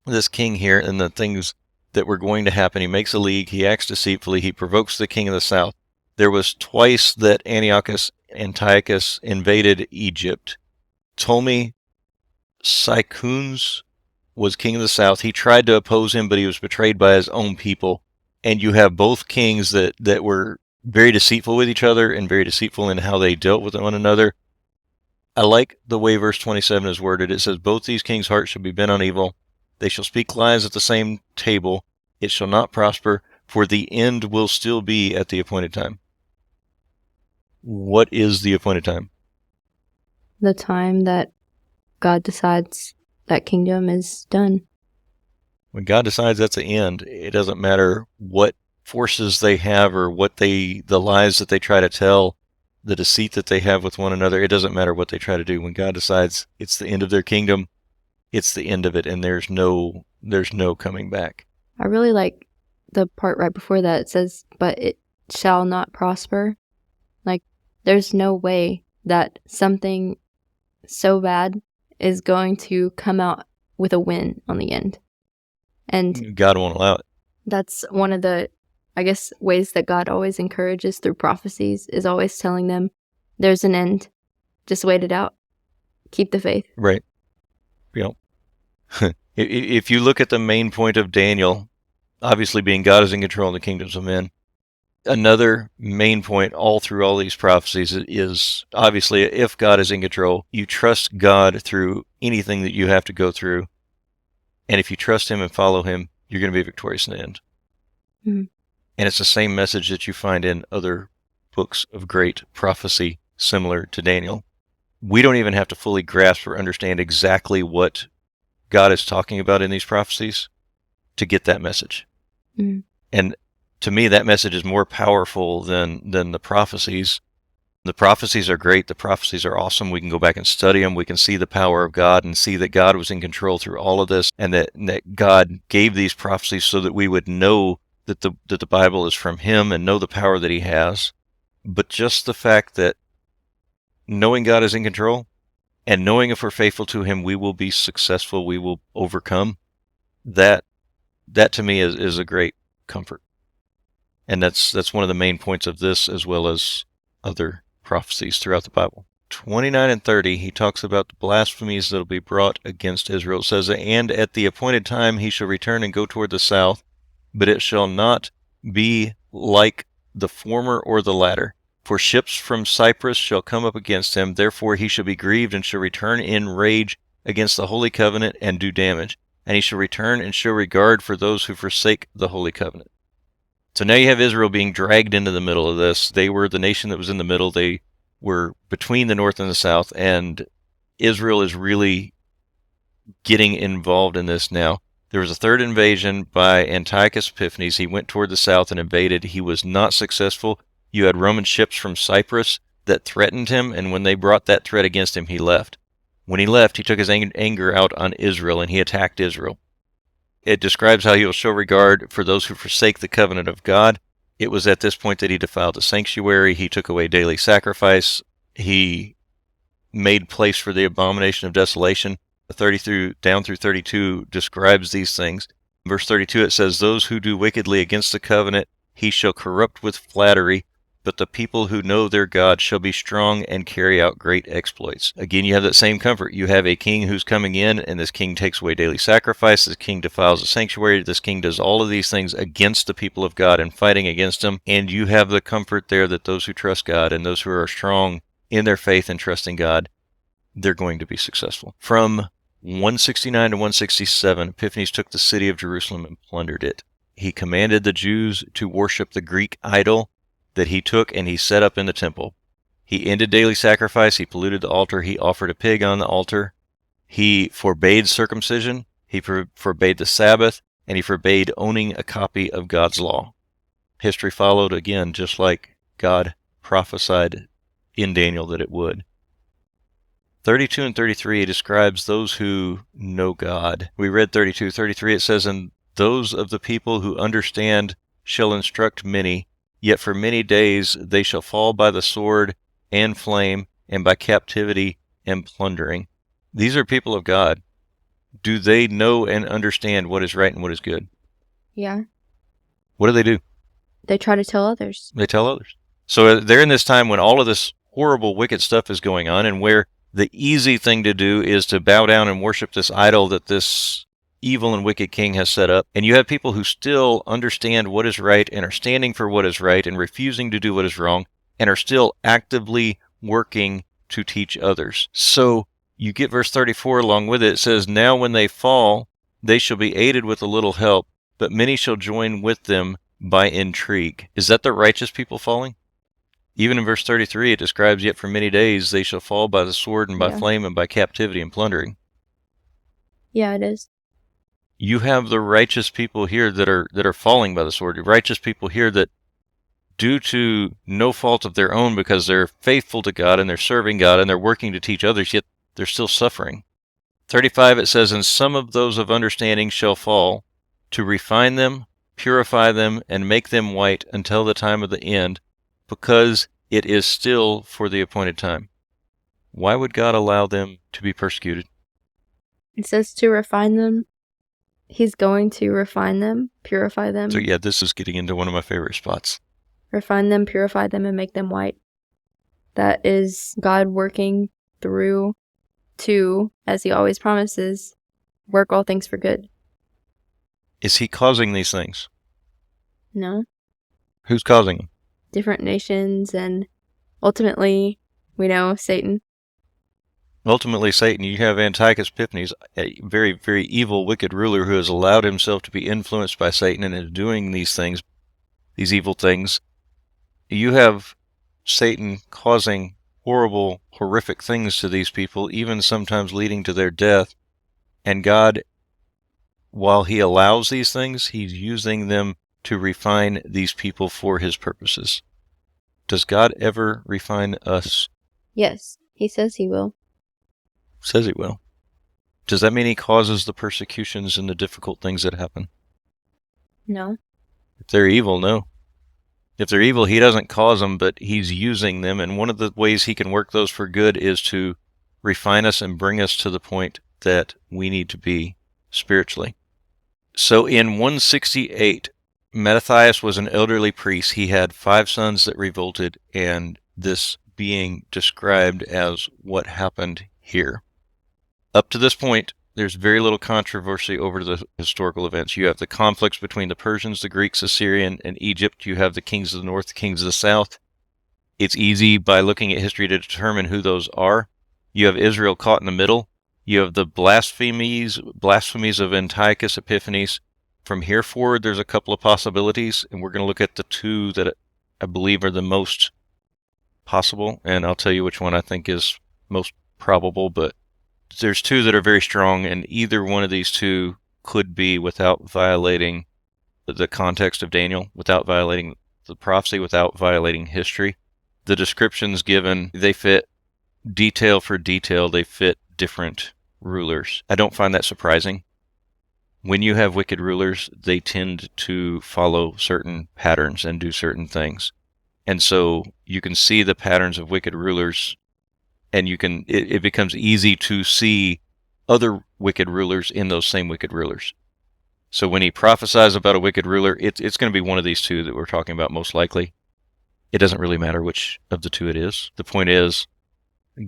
this king here and the things that were going to happen, he makes a league, he acts deceitfully, he provokes the king of the south. There was twice that Antiochus invaded Egypt. Ptolemy Sycoons was king of the south. He tried to oppose him, but he was betrayed by his own people. And you have both kings that were very deceitful with each other and very deceitful in how they dealt with one another. I like the way verse 27 is worded. It says, both these kings' hearts shall be bent on evil. They shall speak lies at the same table. It shall not prosper, for the end will still be at the appointed time. What is the appointed time? The time that God decides that kingdom is done. When God decides that's the end, it doesn't matter what forces they have or the lies that they try to tell, the deceit that they have with one another. It doesn't matter what they try to do. When God decides it's the end of their kingdom, it's the end of it, and there's no coming back. I really like the part right before that. It says, but it shall not prosper. Like, there's no way that something so bad is going to come out with a win on the end. And God won't allow it. That's one of the, I guess, ways that God always encourages through prophecies, is always telling them there's an end. Just wait it out. Keep the faith. Right. You know, if you look at the main point of Daniel, obviously being God is in control of the kingdoms of men, another main point all through all these prophecies is obviously if God is in control, you trust God through anything that you have to go through. And if you trust him and follow him, you're going to be victorious in the end. Mm-hmm. And it's the same message that you find in other books of great prophecy similar to Daniel. We don't even have to fully grasp or understand exactly what God is talking about in these prophecies to get that message. Mm-hmm. And to me, that message is more powerful than the prophecies. The prophecies are great. The prophecies are awesome. We can go back and study them. We can see the power of God and see that God was in control through all of this, and that God gave these prophecies so that we would know that the Bible is from him and know the power that he has. But just the fact that knowing God is in control and knowing if we're faithful to him, we will be successful, we will overcome, that to me is a great comfort. And that's one of the main points of this as well as other prophecies throughout the Bible. 29 and 30, he talks about the blasphemies that will be brought against Israel. It says, and at the appointed time he shall return and go toward the south, but it shall not be like the former or the latter. For ships from Cyprus shall come up against him, therefore he shall be grieved and shall return in rage against the holy covenant and do damage. And he shall return and show regard for those who forsake the holy covenant. So now you have Israel being dragged into the middle of this. They were the nation that was in the middle. They were between the north and the south, and Israel is really getting involved in this now. There was a third invasion by Antiochus Epiphanes. He went toward the south and invaded. He was not successful. You had Roman ships from Cyprus that threatened him, and when they brought that threat against him, he left. When he left, he took his anger out on Israel, and he attacked Israel. It describes how he will show regard for those who forsake the covenant of God. It was at this point that he defiled the sanctuary. He took away daily sacrifice. He made place for the abomination of desolation. 30 down through 32 describes these things. Verse 32, it says, "Those who do wickedly against the covenant, he shall corrupt with flattery, but the people who know their God shall be strong and carry out great exploits." Again, you have that same comfort. You have a king who's coming in, and this king takes away daily sacrifice. This king defiles the sanctuary. This king does all of these things against the people of God and fighting against them. And you have the comfort there that those who trust God and those who are strong in their faith and trusting God, they're going to be successful. From 169 to 167, Epiphanes took the city of Jerusalem and plundered it. He commanded the Jews to worship the Greek idol that he took and he set up in the temple. He ended daily sacrifice. He polluted the altar. He offered a pig on the altar. He forbade circumcision. He forbade the Sabbath, and he forbade owning a copy of God's law. History followed again, just like God prophesied in Daniel that it would. 32 and 33 describes those who know God. We read 32. 33, it says, "And those of the people who understand shall instruct many, yet for many days they shall fall by the sword and flame, and by captivity and plundering." These are people of God. Do they know and understand what is right and what is good? Yeah. What do? They try to tell others. They tell others. So they're in this time when all of this horrible, wicked stuff is going on, and where the easy thing to do is to bow down and worship this idol that this evil and wicked king has set up. And you have people who still understand what is right and are standing for what is right and refusing to do what is wrong and are still actively working to teach others. So you get verse 34 along with it. It says, "Now when they fall, they shall be aided with a little help, but many shall join with them by intrigue." Is that the righteous people falling? Even in verse 33, it describes, "Yet for many days they shall fall by the sword and by flame and by captivity and plundering." Yeah, it is. You have the righteous people here that are falling by the sword. Righteous people here that, due to no fault of their own, because they're faithful to God and they're serving God and they're working to teach others, yet they're still suffering. 35, it says, "And some of those of understanding shall fall, to refine them, purify them, and make them white until the time of the end, because it is still for the appointed time." Why would God allow them to be persecuted? It says to refine them. He's going to refine them, purify them. So yeah, this is getting into one of my favorite spots. Refine them, purify them, and make them white. That is God working through to, as he always promises, work all things for good. Is he causing these things? No. Who's causing them? Different nations, and ultimately, we know Satan. Ultimately, Satan. You have Antiochus Epiphanes, a very, very evil, wicked ruler who has allowed himself to be influenced by Satan and is doing these things, these evil things. You have Satan causing horrible, horrific things to these people, even sometimes leading to their death. And God, while he allows these things, he's using them to refine these people for his purposes. Does God ever refine us? Yes, he says he will. Says he will. Does that mean he causes the persecutions and the difficult things that happen? No. If they're evil, no. If they're evil, he doesn't cause them, but he's using them. And one of the ways he can work those for good is to refine us and bring us to the point that we need to be spiritually. So in 168, Mattathias was an elderly priest. He had 5 sons that revolted, and this being described as what happened here. Up to this point, there's very little controversy over the historical events. You have the conflicts between the Persians, the Greeks, Assyria, and Egypt. You have the kings of the north, the kings of the south. It's easy by looking at history to determine who those are. You have Israel caught in the middle. You have the blasphemies of Antiochus Epiphanes. From here forward, there's a couple of possibilities, and we're going to look at the 2 that I believe are the most possible, and I'll tell you which one I think is most probable, but there's 2 that are very strong, and either one of these 2 could be without violating the context of Daniel, without violating the prophecy, without violating history. The descriptions given, they fit detail for detail. They fit different rulers. I don't find that surprising. When you have wicked rulers, they tend to follow certain patterns and do certain things. And so you can see the patterns of wicked rulers And it becomes easy to see other wicked rulers in those same wicked rulers. So when he prophesies about a wicked ruler, it's going to be one of these two that we're talking about most likely. It doesn't really matter which of the two it is. The point is,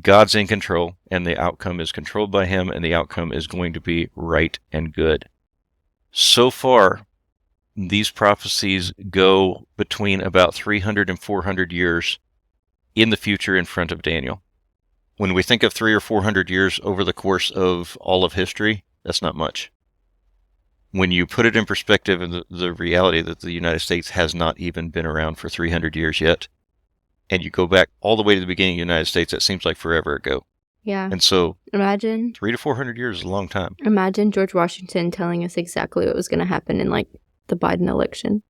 God's in control, and the outcome is controlled by him, and the outcome is going to be right and good. So far, these prophecies go between about 300 and 400 years in the future in front of Daniel. When we think of 300 or 400 years over the course of all of history, that's not much. When you put it in perspective of the reality that the United States has not even been around for 300 years yet, and you go back all the way to the beginning of the United States, that seems like forever ago. Yeah. And so imagine 300 to 400 years is a long time. Imagine George Washington telling us exactly what was going to happen in like the Biden election.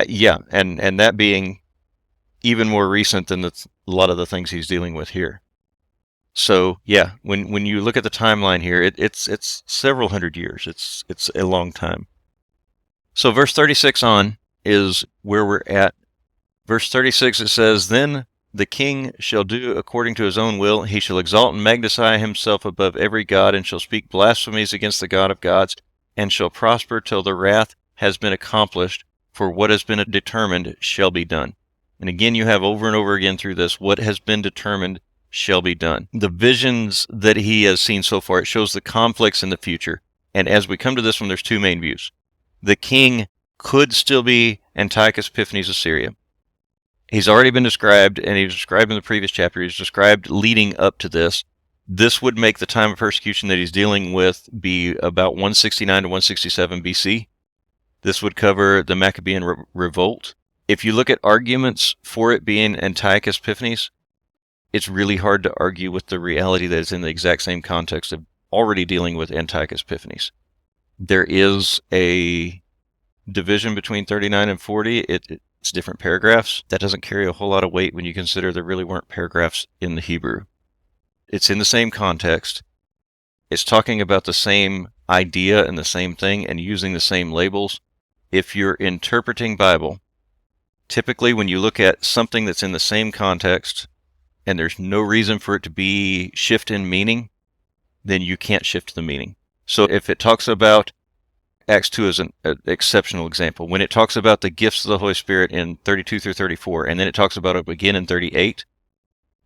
Yeah, and that being even more recent than a lot of the things he's dealing with here. So yeah, when you look at the timeline here, it's several hundred years. It's a long time. So verse 36 on is where we're at. Verse 36, it says, "Then the king shall do according to his own will. He shall exalt and magnify himself above every god, and shall speak blasphemies against the God of gods, and shall prosper till the wrath has been accomplished, for what has been determined shall be done." And again, you have over and over again through this, what has been determined shall be done. The visions that he has seen so far, it shows the conflicts in the future. And as we come to this one, there's two main views. The king could still be Antiochus Epiphanes of Syria. He's already been described, and he was described in the previous chapter. He's described leading up to this. This would make the time of persecution that he's dealing with be about 169 to 167 BC. This would cover the Maccabean revolt. If you look at arguments for it being Antiochus Epiphanes, it's really hard to argue with the reality that it's in the exact same context of already dealing with Antiochus Epiphanes. There is a division between 39 and 40. It's different paragraphs. That doesn't carry a whole lot of weight when you consider there really weren't paragraphs in the Hebrew. It's in the same context. It's talking about the same idea and the same thing and using the same labels. If you're interpreting Bible, typically when you look at something that's in the same context and there's no reason for it to be shift in meaning, then you can't shift the meaning. So if it talks about, Acts 2 is an exceptional example. When it talks about the gifts of the Holy Spirit in 32 through 34, and then it talks about it again in 38,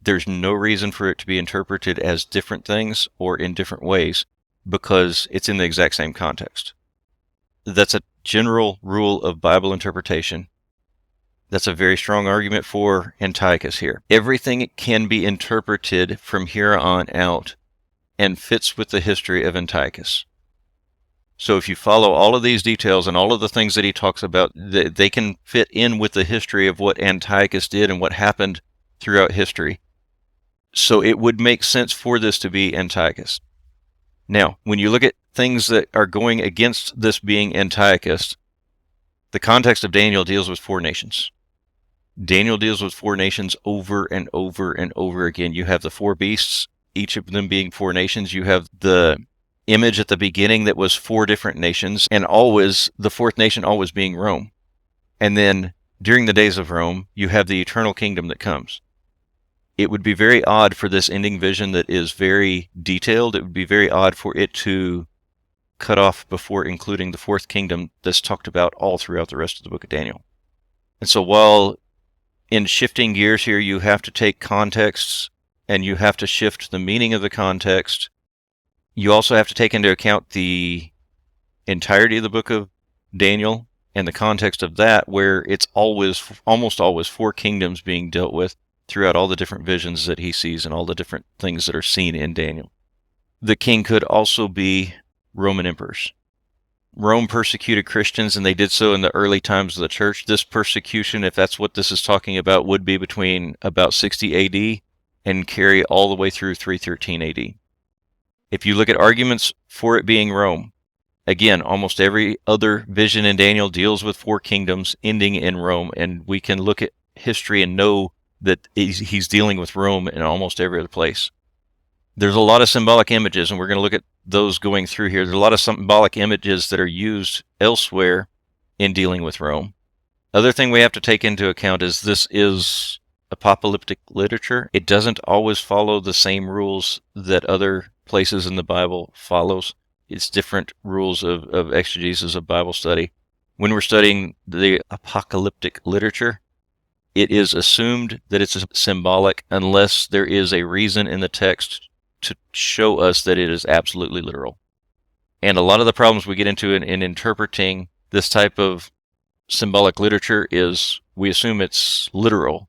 there's no reason for it to be interpreted as different things or in different ways because it's in the exact same context. That's a general rule of Bible interpretation. That's a very strong argument for Antiochus here. Everything can be interpreted from here on out and fits with the history of Antiochus. So if you follow all of these details and all of the things that he talks about, they can fit in with the history of what Antiochus did and what happened throughout history. So it would make sense for this to be Antiochus. Now, when you look at things that are going against this being Antiochus, the context of Daniel deals with 4 nations. Daniel deals with 4 nations over and over and over again. You have the 4 beasts, each of them being 4 nations. You have the image at the beginning that was 4 different nations, and always the 4th nation always being Rome. And then during the days of Rome, you have the eternal kingdom that comes. It would be very odd for this ending vision that is very detailed. It would be very odd for it to cut off before including the 4th kingdom that's talked about all throughout the rest of the book of Daniel. And so while in shifting gears here, you have to take contexts and you have to shift the meaning of the context, you also have to take into account the entirety of the book of Daniel and the context of that, where it's almost always 4 kingdoms being dealt with throughout all the different visions that he sees and all the different things that are seen in Daniel. The king could also be Roman emperors. Rome persecuted Christians, and they did so in the early times of the church. This persecution, if that's what this is talking about, would be between about 60 AD and carry all the way through 313 AD. If you look at arguments for it being Rome, again, almost every other vision in Daniel deals with 4 kingdoms ending in Rome, and we can look at history and know that he's dealing with Rome in almost every other place. There's a lot of symbolic images, and we're going to look at those going through here. There's a lot of symbolic images that are used elsewhere in dealing with Rome. Other thing we have to take into account is this is apocalyptic literature. It doesn't always follow the same rules that other places in the Bible follows. It's different rules of exegesis, of Bible study. When we're studying the apocalyptic literature, it is assumed that it's symbolic unless there is a reason in the text to show us that it is absolutely literal. And a lot of the problems we get into in interpreting this type of symbolic literature is we assume it's literal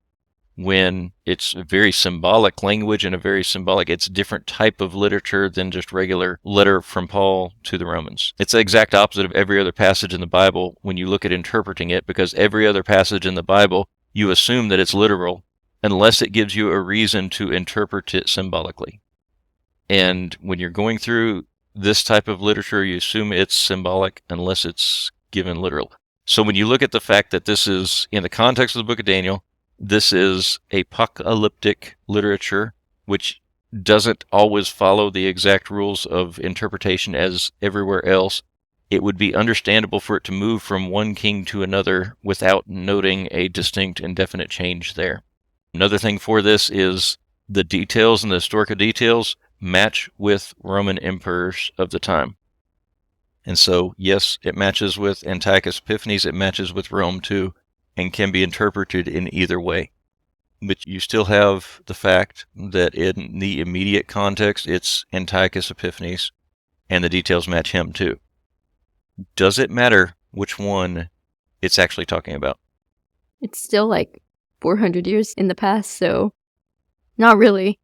when it's very symbolic language and it's a different type of literature than just regular letter from Paul to the Romans. It's the exact opposite of every other passage in the Bible when you look at interpreting it, because every other passage in the Bible, you assume that it's literal unless it gives you a reason to interpret it symbolically. And when you're going through this type of literature, you assume it's symbolic unless it's given literal. So when you look at the fact that this is, in the context of the book of Daniel, this is apocalyptic literature, which doesn't always follow the exact rules of interpretation as everywhere else, it would be understandable for it to move from one king to another without noting a distinct and definite change there. Another thing for this is the details and the historical details match with Roman emperors of the time. And so, yes, it matches with Antiochus Epiphanes, it matches with Rome too, and can be interpreted in either way. But you still have the fact that in the immediate context, it's Antiochus Epiphanes, and the details match him too. Does it matter which one it's actually talking about? It's still like 400 years in the past, so not really.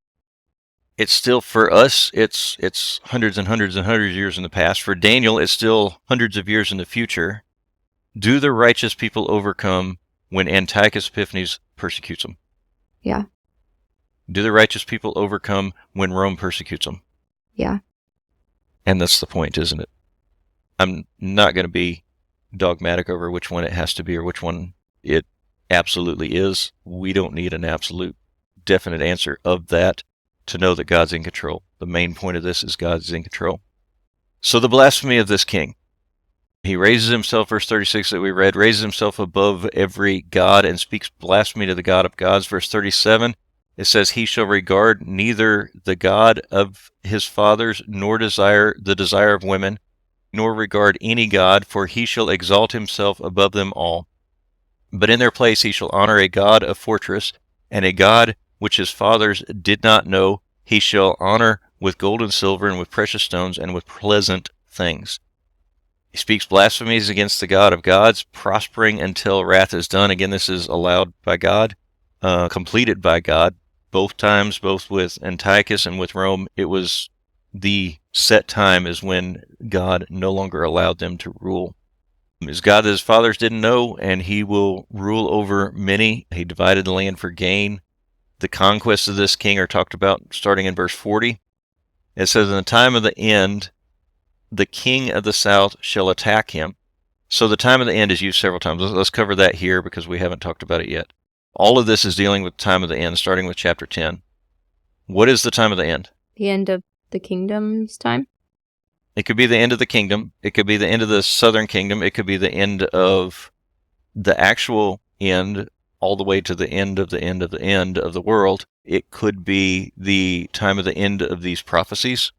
It's still, for us, it's hundreds and hundreds and hundreds of years in the past. For Daniel, it's still hundreds of years in the future. Do the righteous people overcome when Antiochus Epiphanes persecutes them? Yeah. Do the righteous people overcome when Rome persecutes them? Yeah. And that's the point, isn't it? I'm not going to be dogmatic over which one it has to be or which one it absolutely is. We don't need an absolute definite answer of that to know that God's in control. The main point of this is God's in control. So the blasphemy of this king. He raises himself, verse 36 that we read, raises himself above every god and speaks blasphemy to the God of gods. Verse 37, it says, he shall regard neither the God of his fathers, nor the desire of women, nor regard any god, for he shall exalt himself above them all. But in their place he shall honor a god of fortress, and a god which his fathers did not know, he shall honor with gold and silver, and with precious stones, and with pleasant things. He speaks blasphemies against the God of gods, prospering until wrath is done. Again, this is allowed by God, completed by God. Both times, both with Antiochus and with Rome, it was the set time is when God no longer allowed them to rule. His God that his fathers didn't know, and he will rule over many. He divided the land for gain. The conquests of this king are talked about starting in verse 40. It says, in the time of the end, the king of the south shall attack him. So the time of the end is used several times. Let's cover that here because we haven't talked about it yet. All of this is dealing with time of the end, starting with chapter 10. What is the time of the end? The end of the kingdom's time? It could be the end of the kingdom. It could be the end of the southern kingdom. It could be the end of the actual end, all the way to the end of the end of the end of the world. It could be the time of the end of these prophecies.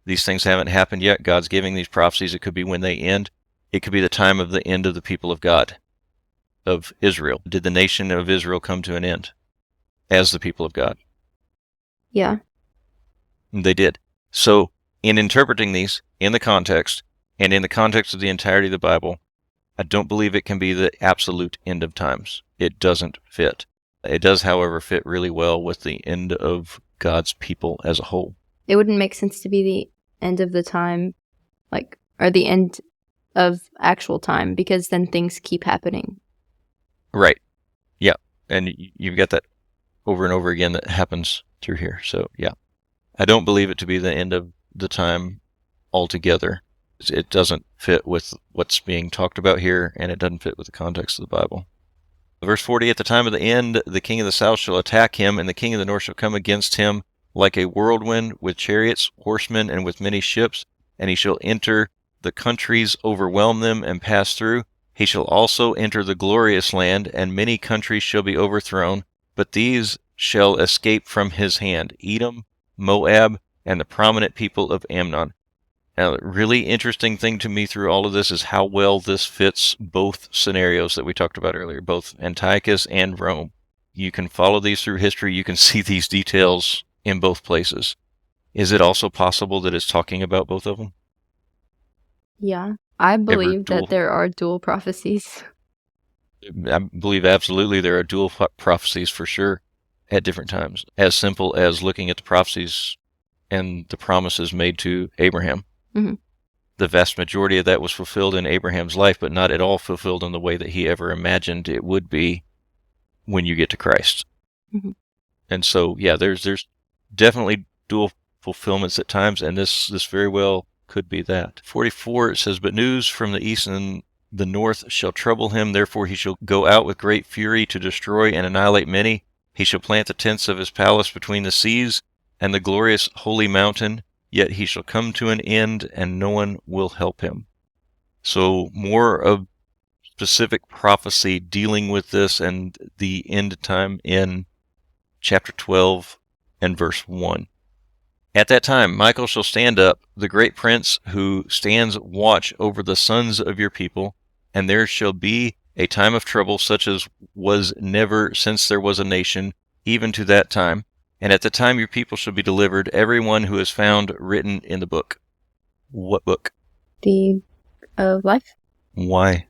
These things haven't happened yet. God's giving these prophecies. It could be when they end. It could be the time of the end of the people of God, of Israel. Did the nation of Israel come to an end as the people of God? Yeah. They did. So in interpreting these in the context, and in the context of the entirety of the Bible, I don't believe it can be the absolute end of times. It doesn't fit. It does, however, fit really well with the end of God's people as a whole. It wouldn't make sense to be the end of the time, or the end of actual time, because then things keep happening. Right. Yeah. And you've got that over and over again that happens through here. So, yeah. I don't believe it to be the end of the time altogether. It doesn't fit with what's being talked about here, and it doesn't fit with the context of the Bible. Verse 40, at the time of the end, the king of the south shall attack him, and the king of the north shall come against him like a whirlwind, with chariots, horsemen, and with many ships, and he shall enter the countries, overwhelm them, and pass through. He shall also enter the glorious land, and many countries shall be overthrown. but these shall escape from his hand, Edom, Moab, and the prominent people of Ammon. Now, the really interesting thing to me through all of this is how well this fits both scenarios that we talked about earlier, both Antiochus and Rome. You can follow these through history. You can see these details in both places. Is it also possible that it's talking about both of them? Yeah, I believe that there are dual prophecies. I believe absolutely there are dual prophecies for sure at different times, as simple as looking at the prophecies and the promises made to Abraham. Mm-hmm. The vast majority of that was fulfilled in Abraham's life, but not at all fulfilled in the way that he ever imagined it would be when you get to Christ. Mm-hmm. And so, yeah, there's definitely dual fulfillments at times, and this very well could be that. 44, it says, "But news from the east and the north shall trouble him, therefore he shall go out with great fury to destroy and annihilate many. He shall plant the tents of his palace between the seas and the glorious holy mountain, yet he shall come to an end, and no one will help him." So more of specific prophecy dealing with this and the end time in chapter 12 and verse 1. "At that time Michael shall stand up, the great prince who stands watch over the sons of your people, and there shall be a time of trouble such as was never since there was a nation, even to that time. And at the time your people shall be delivered, every one who is found written in the book." What book? The of life. Why?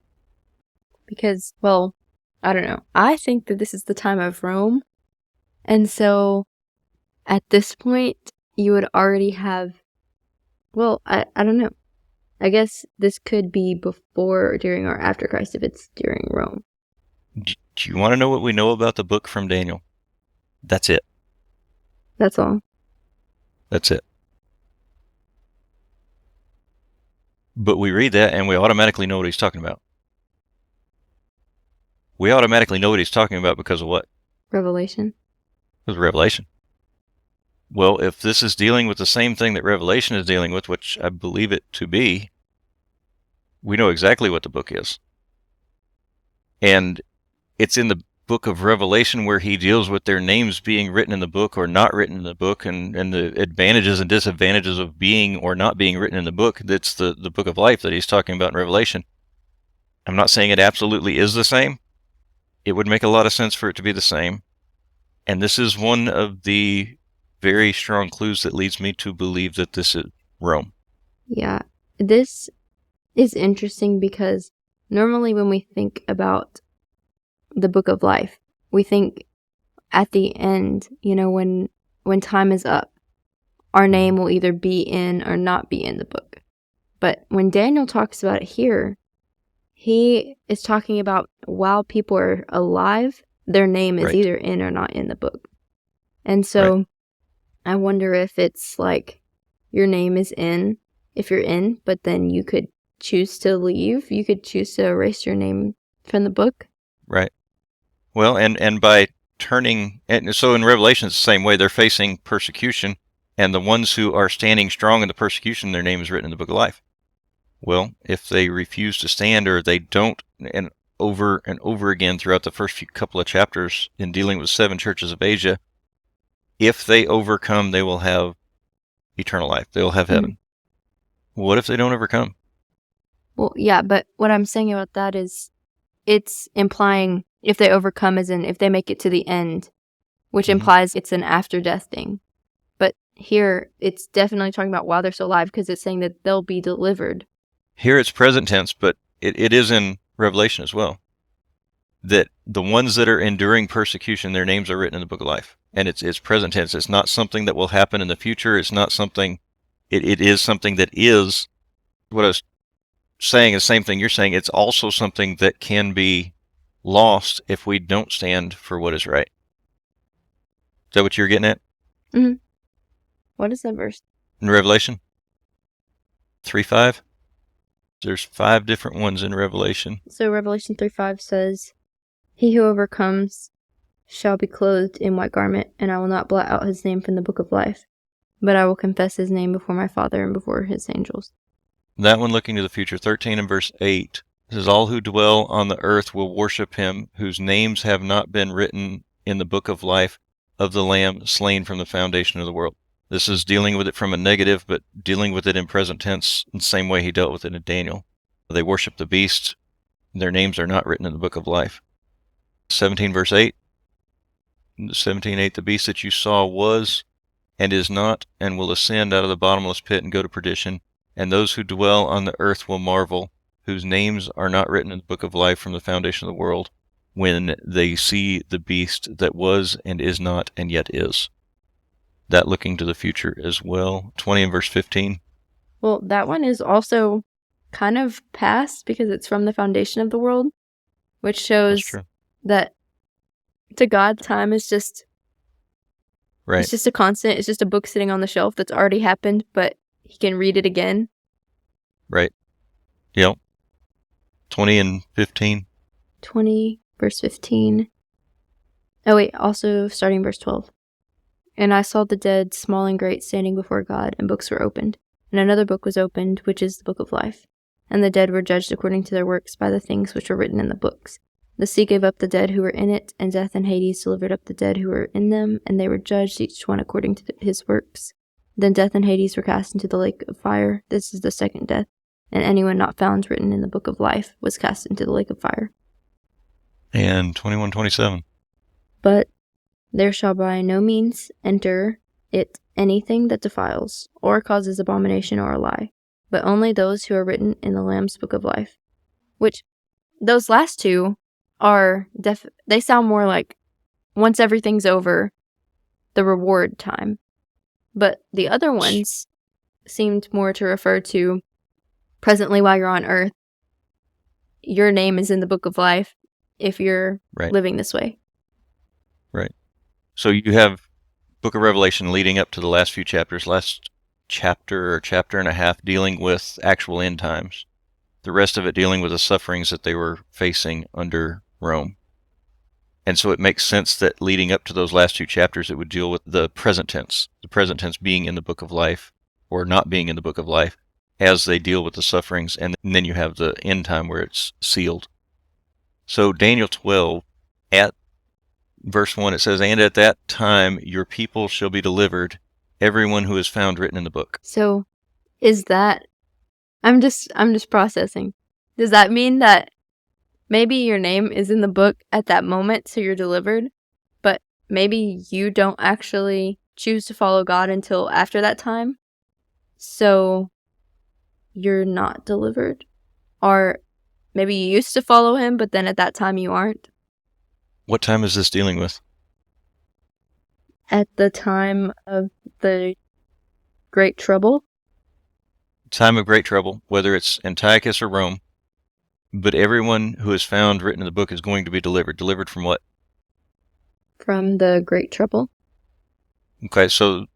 Because, well, I don't know. I think that this is the time of Rome. And so at this point, you would already have, well, I don't know. I guess this could be before, during, or after Christ if it's during Rome. Do you want to know what we know about the book from Daniel? That's it. That's all. That's it. But we read that and we automatically know what he's talking about. We automatically know what he's talking about because of what? Revelation. Because of Revelation. Well, if this is dealing with the same thing that Revelation is dealing with, which I believe it to be, we know exactly what the book is. And it's in the book of Revelation where he deals with their names being written in the book or not written in the book, and the advantages and disadvantages of being or not being written in the book. That's the book of life that he's talking about in Revelation. I'm not saying it absolutely is the same. It would make a lot of sense for it to be the same. And this is one of the very strong clues that leads me to believe that this is Rome. Yeah, this is interesting because normally when we think about the book of life, we think at the end, when time is up, our name will either be in or not be in the book. But when Daniel talks about it here, he is talking about while people are alive, their name is either in or not in the book. And so I wonder if it's like your name is in if you're in, but then you could choose to leave. You could choose to erase your name from the book. Right. Well, and by turning, and so in Revelation it's the same way. They're facing persecution, and the ones who are standing strong in the persecution, their name is written in the book of life. Well, if they refuse to stand or they don't, and over again throughout the first couple of chapters in dealing with 7 churches of Asia, if they overcome, they will have eternal life. They will have heaven. What if they don't overcome? Well, yeah, but what I'm saying about that is it's implying if they overcome as in if they make it to the end, which implies it's an after-death thing. But here, it's definitely talking about while they're still alive because it's saying that they'll be delivered. Here it's present tense, but it is in Revelation as well. That the ones that are enduring persecution, their names are written in the book of life. And it's present tense. It's not something that will happen in the future. It's not something, it is something that is. What I was saying is the same thing you're saying. It's also something that can be lost if we don't stand for what is right. Is that what you're getting at? Mm-hmm. What is that verse? In Revelation? 3:5? There's 5 different ones in Revelation. So Revelation 3:5 says, "He who overcomes shall be clothed in white garment, and I will not blot out his name from the book of life, but I will confess his name before my Father and before his angels." That one looking to the future, 13 and verse 8, says, "All who dwell on the earth will worship him, whose names have not been written in the book of life of the Lamb slain from the foundation of the world. This is dealing with it from a negative, but dealing with it in present tense in the same way he dealt with it in Daniel. They worship the beast. Their names are not written in the book of life. 17 verse 8. 17:8, the beast that you saw was and is not, and will ascend out of the bottomless pit and go to perdition, and those who dwell on the earth will marvel, whose names are not written in the book of life from the foundation of the world, when they see the beast that was and is not and yet is. That looking to the future as well. 20 and verse 15. Well, that one is also kind of past because it's from the foundation of the world, which shows that to God, time is just right. It's just a constant. It's just a book sitting on the shelf that's already happened, but he can read it again. Right. Yep. 20 and 15. 20, verse 15. Oh, wait, also starting verse 12. And I saw the dead, small and great, standing before God, and books were opened. And another book was opened, which is the book of life. And the dead were judged according to their works by the things which were written in the books. The sea gave up the dead who were in it, and death and Hades delivered up the dead who were in them, and they were judged, each one according to his works. Then death and Hades were cast into the lake of fire. This is the second death, and anyone not found written in the book of life was cast into the lake of fire. And 21:27. But there shall by no means enter it anything that defiles, or causes abomination or a lie, but only those who are written in the Lamb's book of life. Which, those last two are they sound more like once everything's over, the reward time. But the other ones seemed more to refer to presently while you're on earth, your name is in the book of life if you're living this way. Right. So you have book of Revelation leading up to the last few chapters, last chapter or chapter and a half dealing with actual end times. The rest of it dealing with the sufferings that they were facing under Rome. And so it makes sense that leading up to those last two chapters, it would deal with the present tense being in the book of life or not being in the book of life as they deal with the sufferings. And then you have the end time where it's sealed. So Daniel 12, at verse 1, it says, and at that time your people shall be delivered, everyone who is found written in the book. So is that, I'm just processing. Does that mean that maybe your name is in the book at that moment, so you're delivered, but maybe you don't actually choose to follow God until after that time, so you're not delivered? Or maybe you used to follow him, but then at that time you aren't? What time is this dealing with? At the time of the Great Trouble. Time of great trouble, whether it's Antiochus or Rome. But everyone who is found written in the book is going to be delivered. Delivered from what? From the Great Trouble. Okay, so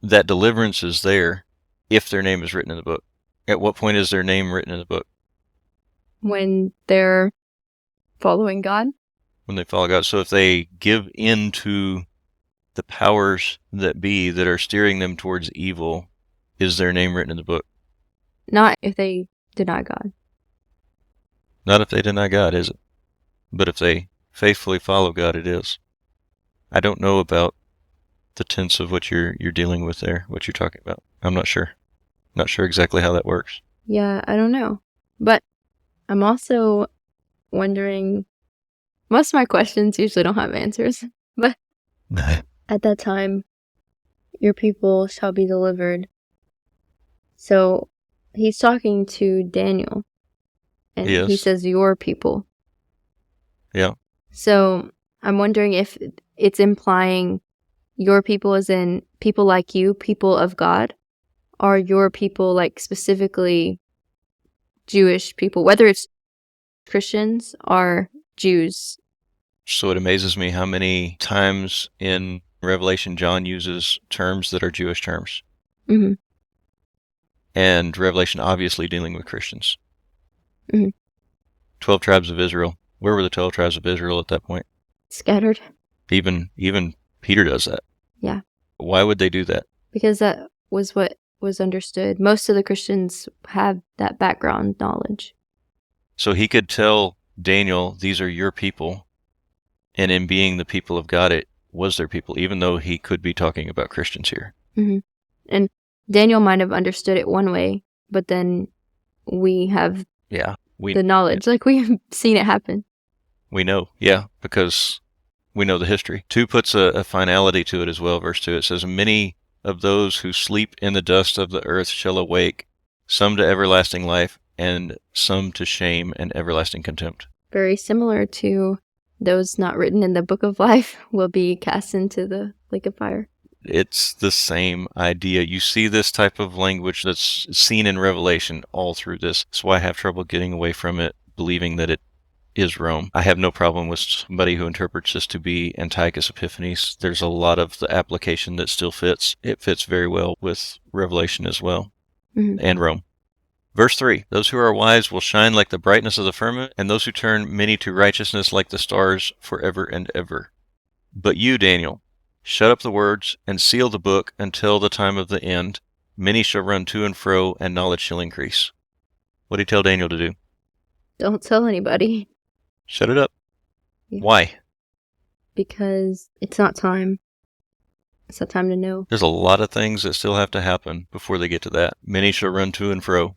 that deliverance is there if their name is written in the book. At what point is their name written in the book? When they're following God. When they follow God. So if they give in to the powers that be that are steering them towards evil, is their name written in the book? Not if they deny God. Not if they deny God, is it? But if they faithfully follow God, it is. I don't know about the tense of what you're dealing with there, what you're talking about. I'm not sure. Not sure exactly how that works. Yeah, I don't know. But I'm also wondering, most of my questions usually don't have answers, but at that time, your people shall be delivered. So he's talking to Daniel, and he says your people. Yeah. So I'm wondering if it's implying your people as in people like you, people of God, or your people like specifically Jewish people, whether it's Christians or Jews. So it amazes me how many times in Revelation John uses terms that are Jewish terms. Mm-hmm. And Revelation obviously dealing with Christians. Mm-hmm. 12 tribes of Israel. Where were the 12 tribes of Israel at that point? Scattered. Even Peter does that. Yeah. Why would they do that? Because that was what was understood. Most of the Christians have that background knowledge. So he could tell Daniel, these are your people, And in being the people of God, it was their people, even though he could be talking about Christians here. Mm-hmm. And Daniel might have understood it one way, but then we have the knowledge. Like, we have seen it happen. We know, because we know the history. 2 puts a finality to it as well. Verse 2, it says, many of those who sleep in the dust of the earth shall awake, some to everlasting life, and some to shame and everlasting contempt. Very similar to those not written in the book of life will be cast into the lake of fire. It's the same idea. You see this type of language that's seen in Revelation all through this. That's why I have trouble getting away from it, believing that it is Rome. I have no problem with somebody who interprets this to be Antiochus Epiphanes. There's a lot of the application that still fits. It fits very well with Revelation as well, and Rome. Verse 3, those who are wise will shine like the brightness of the firmament, and those who turn many to righteousness like the stars forever and ever. But you, Daniel, shut up the words and seal the book until the time of the end. Many shall run to and fro, and knowledge shall increase. What did he tell Daniel to do? Don't tell anybody. Shut it up. Yeah. Why? Because it's not time. It's not time to know. There's a lot of things that still have to happen before they get to that. Many shall run to and fro.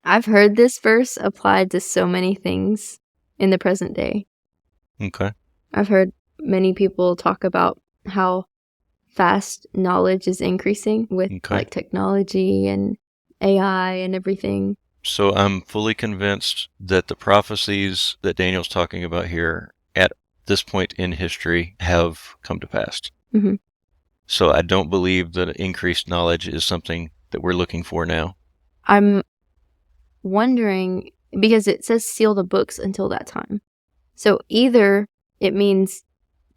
I've heard this verse applied to so many things in the present day. Okay. I've heard many people talk about how fast knowledge is increasing with like technology and AI and everything. So I'm fully convinced that the prophecies that Daniel's talking about here at this point in history have come to pass. So I don't believe that increased knowledge is something that we're looking for now. I'm wondering, because it says seal the books until that time. So either it means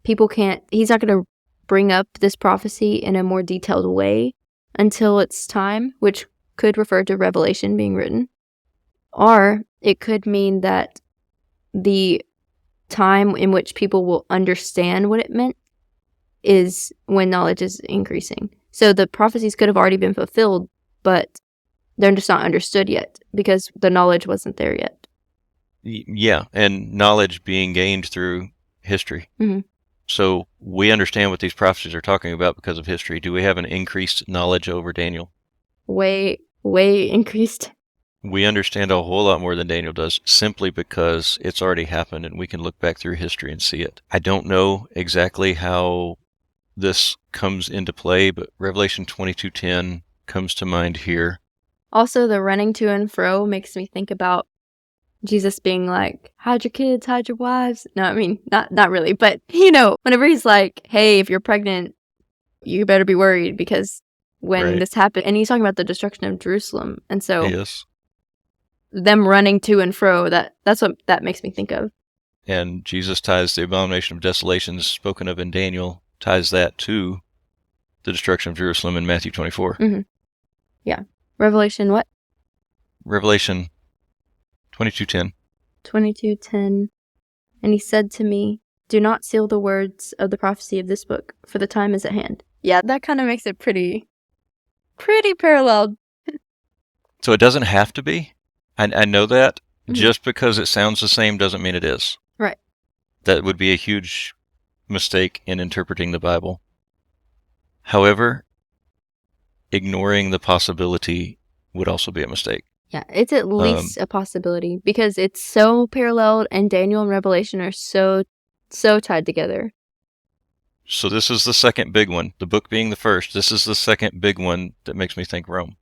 people can't, he's not going to bring up this prophecy in a more detailed way until it's time, which could refer to Revelation being written. Or it could mean that the time in which people will understand what it meant is when knowledge is increasing. So the prophecies could have already been fulfilled, but they're just not understood yet because the knowledge wasn't there yet. Yeah, and knowledge being gained through history. So we understand what these prophecies are talking about because of history. Do we have an increased knowledge over Daniel? Way increased. We understand a whole lot more than Daniel does simply because it's already happened and we can look back through history and see it. I don't know exactly how this comes into play, but Revelation 22:10 comes to mind here. Also, the running to and fro makes me think about Jesus being like, hide your kids, hide your wives. No, I mean, not really. But, whenever he's like, hey, if you're pregnant, you better be worried because when this happened, and he's talking about the destruction of Jerusalem. And so them running to and fro, that's what that makes me think of. And Jesus ties the abomination of desolation spoken of in Daniel, ties that to the destruction of Jerusalem in Matthew 24. Yeah. Revelation what? Revelation 22:10. 22:10. And he said to me, do not seal the words of the prophecy of this book, for the time is at hand. Yeah, that kind of makes it pretty paralleled. So it doesn't have to be. I know that. Just because it sounds the same doesn't mean it is. Right. That would be a huge mistake in interpreting the Bible. However, ignoring the possibility would also be a mistake. Yeah, it's at least a possibility because it's so paralleled and Daniel and Revelation are so tied together. So this is the second big one. The book being the first, this is the second big one that makes me think Rome.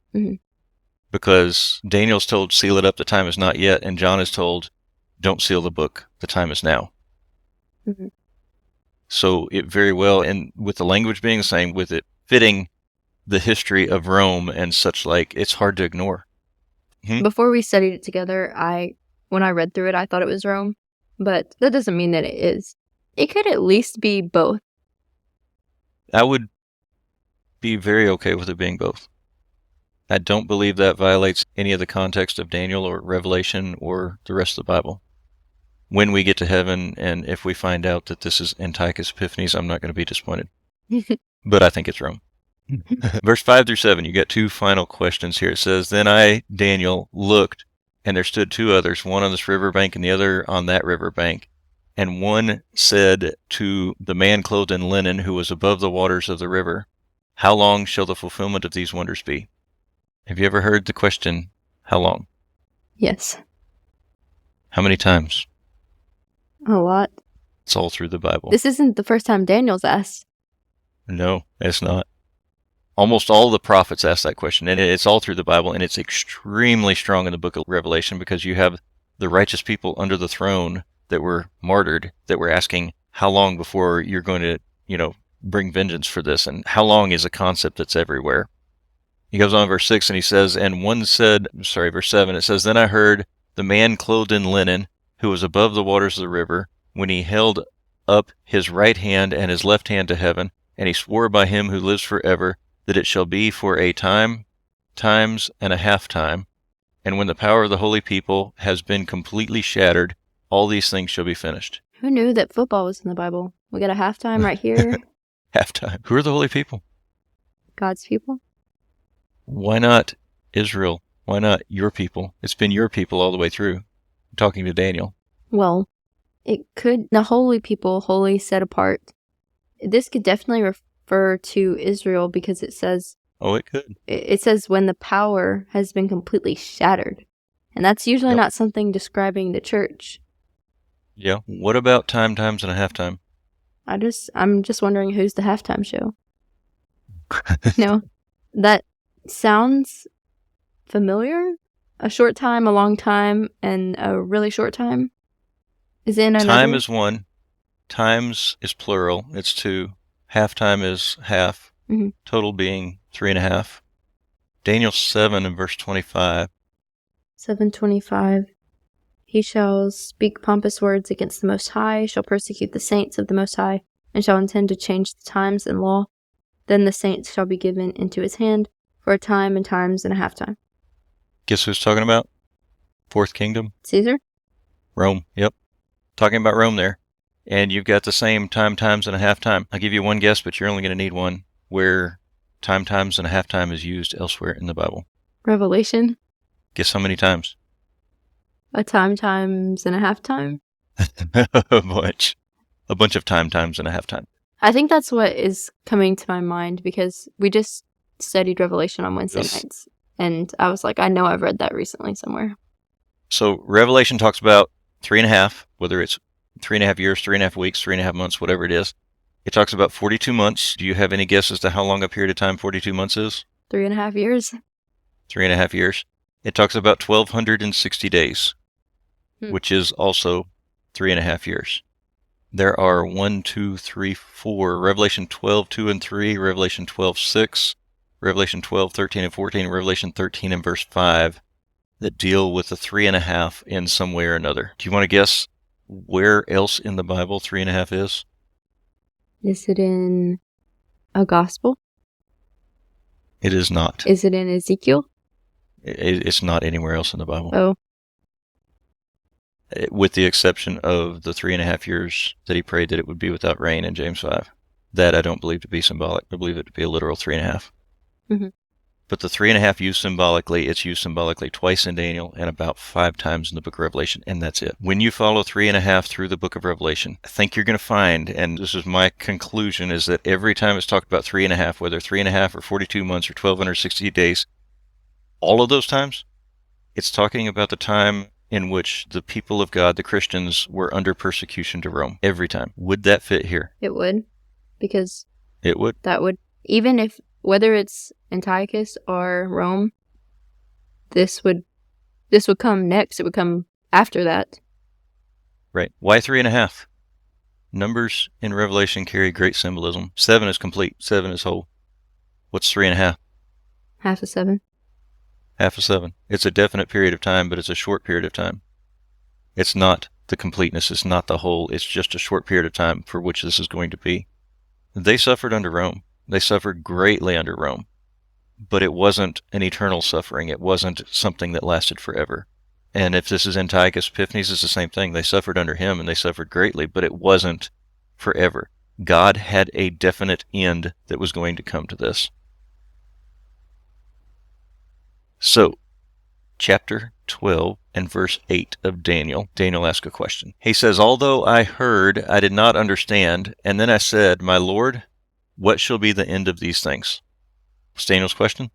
Because Daniel's told, seal it up, the time is not yet, and John is told, don't seal the book, the time is now. So it very well, and with the language being the same, with it fitting the history of Rome and such like, it's hard to ignore. Before we studied it together, when I read through it, I thought it was Rome, but that doesn't mean that it is. It could at least be both. I would be very okay with it being both. I don't believe that violates any of the context of Daniel or Revelation or the rest of the Bible. When we get to heaven, and if we find out that this is Antiochus Epiphanes, I'm not going to be disappointed. But I think it's Rome. Verse 5-7, you get 2 final questions here. It says, then I, Daniel, looked, and there stood 2 others, one on this river bank and the other on that river bank. And one said to the man clothed in linen who was above the waters of the river, "How long shall the fulfillment of these wonders be?" Have you ever heard the question, how long? Yes. How many times? A lot. It's all through the Bible. This isn't the first time Daniel's asked. No, it's not. Almost all the prophets ask that question, and it's all through the Bible, and it's extremely strong in the book of Revelation because you have the righteous people under the throne that were martyred that were asking, how long before you're going to, bring vengeance for this? And how long is a concept that's everywhere. He goes on verse 6 and he says, verse 7, it says, "Then I heard the man clothed in linen who was above the waters of the river when he held up his right hand and his left hand to heaven, and he swore by him who lives forever that it shall be for a time, times, and a half time. And when the power of the holy people has been completely shattered, all these things shall be finished." Who knew that football was in the Bible? We got a halftime right here. Halftime. Who are the holy people? God's people. Why not Israel? Why not your people? It's been your people all the way through. I'm talking to Daniel. Well, the holy people, holy, set apart. This could definitely refer to Israel because it says... Oh, it could. It says when the power has been completely shattered. And that's usually not something describing the church. Yeah. What about time, times, and a halftime? I'm just wondering who's the halftime show. No, that sounds familiar. A short time, a long time, and a really short time. Is it another? Time is one. Times is plural. It's two. Halftime is half. Mm-hmm. Total being 3.5. Daniel 7 and verse 25. 7:25. He shall speak pompous words against the Most High, shall persecute the saints of the Most High, and shall intend to change the times and law. Then the saints shall be given into his hand for a time and times and a half time. Guess who's talking about? Fourth kingdom? Caesar? Rome. Yep. Talking about Rome there. And you've got the same time, times, and a half time. I'll give you one guess, but you're only going to need one, where time, times, and a half time is used elsewhere in the Bible. Revelation? Guess how many times? A time, times, and a half time? A bunch of time, times, and a half time. I think that's what is coming to my mind because we just studied Revelation on Wednesday nights. And I was like, I know I've read that recently somewhere. So Revelation talks about 3.5, whether it's 3.5 years, 3.5 weeks, 3.5 months, whatever it is. It talks about 42 months. Do you have any guess as to how long a period of time 42 months is? 3.5 years. 3.5 years. It talks about 1,260 days, which is also 3.5 years. There are 1, 2, 3, 4, Revelation 12, 2 and 3, Revelation 12, 6, Revelation 12, 13 and 14, Revelation 13 and verse 5 that deal with the 3.5 in some way or another. Do you want to guess where else in the Bible 3.5 is? Is it in a gospel? It is not. Is it in Ezekiel? It's not anywhere else in the Bible. Oh. With the exception of the 3.5 years that he prayed that it would be without rain in James 5. That I don't believe to be symbolic. I believe it to be a literal 3.5. Mm-hmm. But the 3.5 used symbolically, it's used symbolically twice in Daniel and about 5 times in the book of Revelation, and that's it. When you follow 3.5 through the book of Revelation, I think you're going to find, and this is my conclusion, is that every time it's talked about 3.5, whether 3.5 or 42 months or 1,260 days, all of those times, it's talking about the time in which the people of God, the Christians, were under persecution to Rome. Every time. Would that fit here? It would. Because it would. That would. Even if, whether it's Antiochus or Rome, this would come next. It would come after that. Right. Why 3.5? Numbers in Revelation carry great symbolism. 7 is complete. 7 is whole. What's 3.5? Half of 7. Half of 7. It's a definite period of time, but it's a short period of time. It's not the completeness. It's not the whole. It's just a short period of time for which this is going to be. They suffered under Rome. They suffered greatly under Rome. But it wasn't an eternal suffering. It wasn't something that lasted forever. And if this is Antiochus Epiphanes, it's the same thing. They suffered under him, and they suffered greatly, but it wasn't forever. God had a definite end that was going to come to this. So, chapter 12 and verse 8 of Daniel. Daniel asks a question. He says, "Although I heard, I did not understand, and then I said, My Lord, what shall be the end of these things?" What's Daniel's question?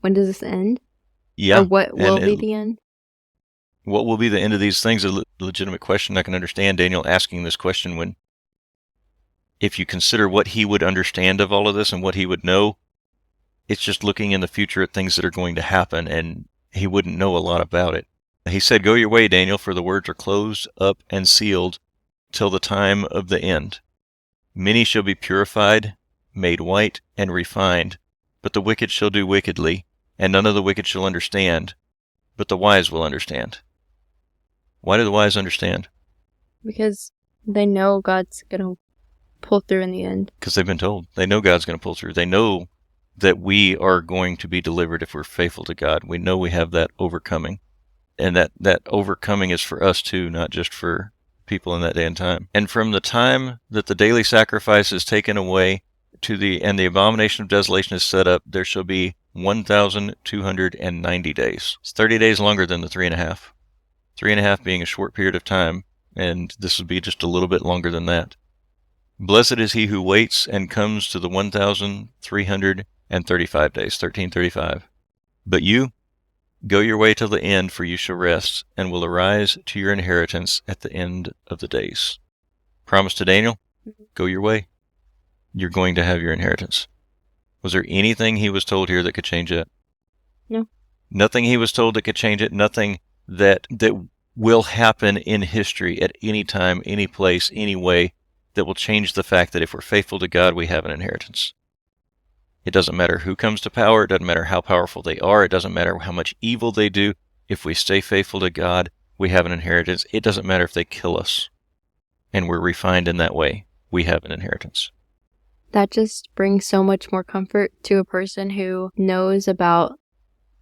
When does this end? Yeah. Or what will be the end? What will be the end of these things? A legitimate question. I can understand Daniel asking this question when, if you consider what he would understand of all of this and what he would know, it's just looking in the future at things that are going to happen, and he wouldn't know a lot about it. He said, "Go your way, Daniel, for the words are closed up and sealed till the time of the end. Many shall be purified, made white, and refined, but the wicked shall do wickedly, and none of the wicked shall understand, but the wise will understand." Why do the wise understand? Because they know God's going to pull through in the end. Because they've been told. They know God's going to pull through. They know that we are going to be delivered if we're faithful to God. We know we have that overcoming. And that overcoming is for us too, not just for people in that day and time. "And from the time that the daily sacrifice is taken away and the abomination of desolation is set up, there shall be 1,290 days. It's 30 days longer than the 3.5. 3.5 being a short period of time, and this would be just a little bit longer than that. Blessed is he who waits and comes to the 1,335 days, 1335. But you, go your way till the end, for you shall rest, and will arise to your inheritance at the end of the days." Promise to Daniel, go your way. You're going to have your inheritance. Was there anything he was told here that could change that? No. Nothing he was told that could change it. Nothing that will happen in history at any time, any place, any way that will change the fact that if we're faithful to God, we have an inheritance. It doesn't matter who comes to power. It doesn't matter how powerful they are. It doesn't matter how much evil they do. If we stay faithful to God, we have an inheritance. It doesn't matter if they kill us and we're refined in that way. We have an inheritance. That just brings so much more comfort to a person who knows about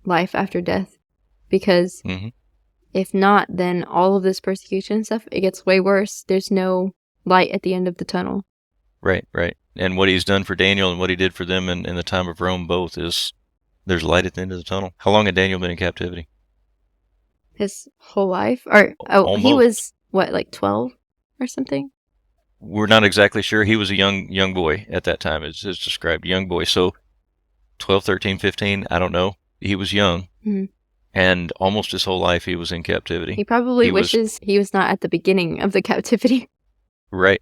life after death. Because if not, then all of this persecution stuff, it gets way worse. There's no light at the end of the tunnel. Right. And what he's done for Daniel and what he did for them in the time of Rome both is there's light at the end of the tunnel. How long had Daniel been in captivity? His whole life? Or Almost. He was, what, like 12 or something? We're not exactly sure. He was a young boy at that time. It's described, young boy. So 12, 13, 15, I don't know. He was young. Mm-hmm. And almost his whole life he was in captivity. He probably wishes he was not at the beginning of the captivity. Right.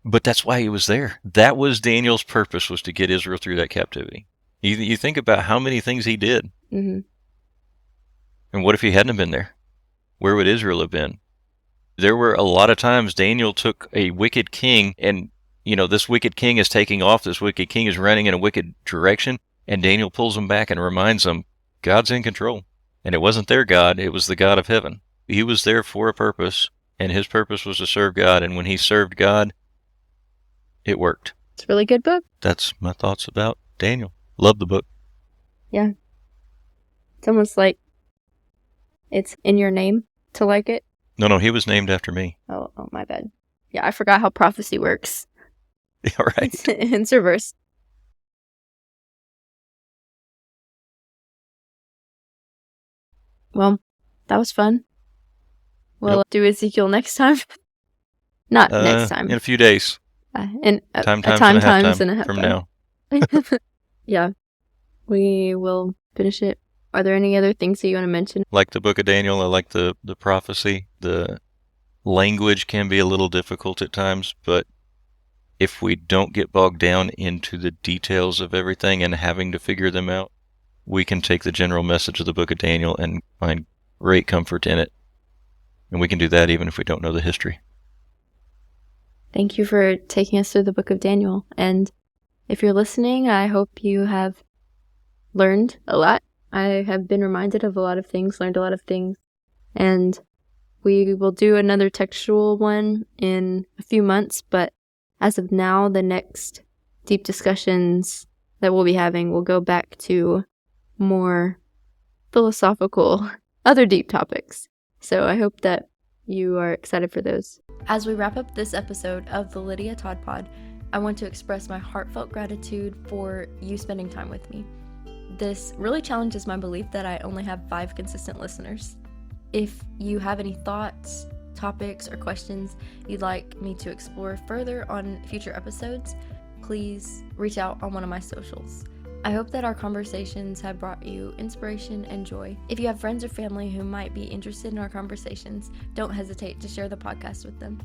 But that's why he was there. That was Daniel's purpose, was to get Israel through that captivity. You think about how many things he did. Mm-hmm. And what if he hadn't been there? Where would Israel have been? There were a lot of times Daniel took a wicked king, and, this wicked king is taking off. This wicked king is running in a wicked direction, and Daniel pulls him back and reminds them, God's in control. And it wasn't their God, it was the God of heaven. He was there for a purpose, and his purpose was to serve God. And when he served God, it worked. It's a really good book. That's my thoughts about Daniel. Love the book. Yeah. It's almost like it's in your name to like it. No, he was named after me. Oh, my bad. Yeah, I forgot how prophecy works. All right. It's reverse. Well, that was fun. We'll do Ezekiel next time. Not next time. In a few days. In times and a half from now. Yeah. We will finish it. Are there any other things that you want to mention? Like the book of Daniel, I like the prophecy. The language can be a little difficult at times, but if we don't get bogged down into the details of everything and having to figure them out, we can take the general message of the book of Daniel and find great comfort in it. And we can do that even if we don't know the history. Thank you for taking us through the book of Daniel. And if you're listening, I hope you have learned a lot. I have been reminded of a lot of things, learned a lot of things. And we will do another textual one in a few months. But as of now, the next deep discussions that we'll be having will go back to more philosophical, other deep topics. So I hope that you are excited for those. As we wrap up this episode of the Lydia Todd Pod, I want to express my heartfelt gratitude for you spending time with me. This really challenges my belief that I only have 5 consistent listeners. If you have any thoughts, topics, or questions you'd like me to explore further on future episodes, please reach out on one of my socials. I hope that our conversations have brought you inspiration and joy. If you have friends or family who might be interested in our conversations, don't hesitate to share the podcast with them.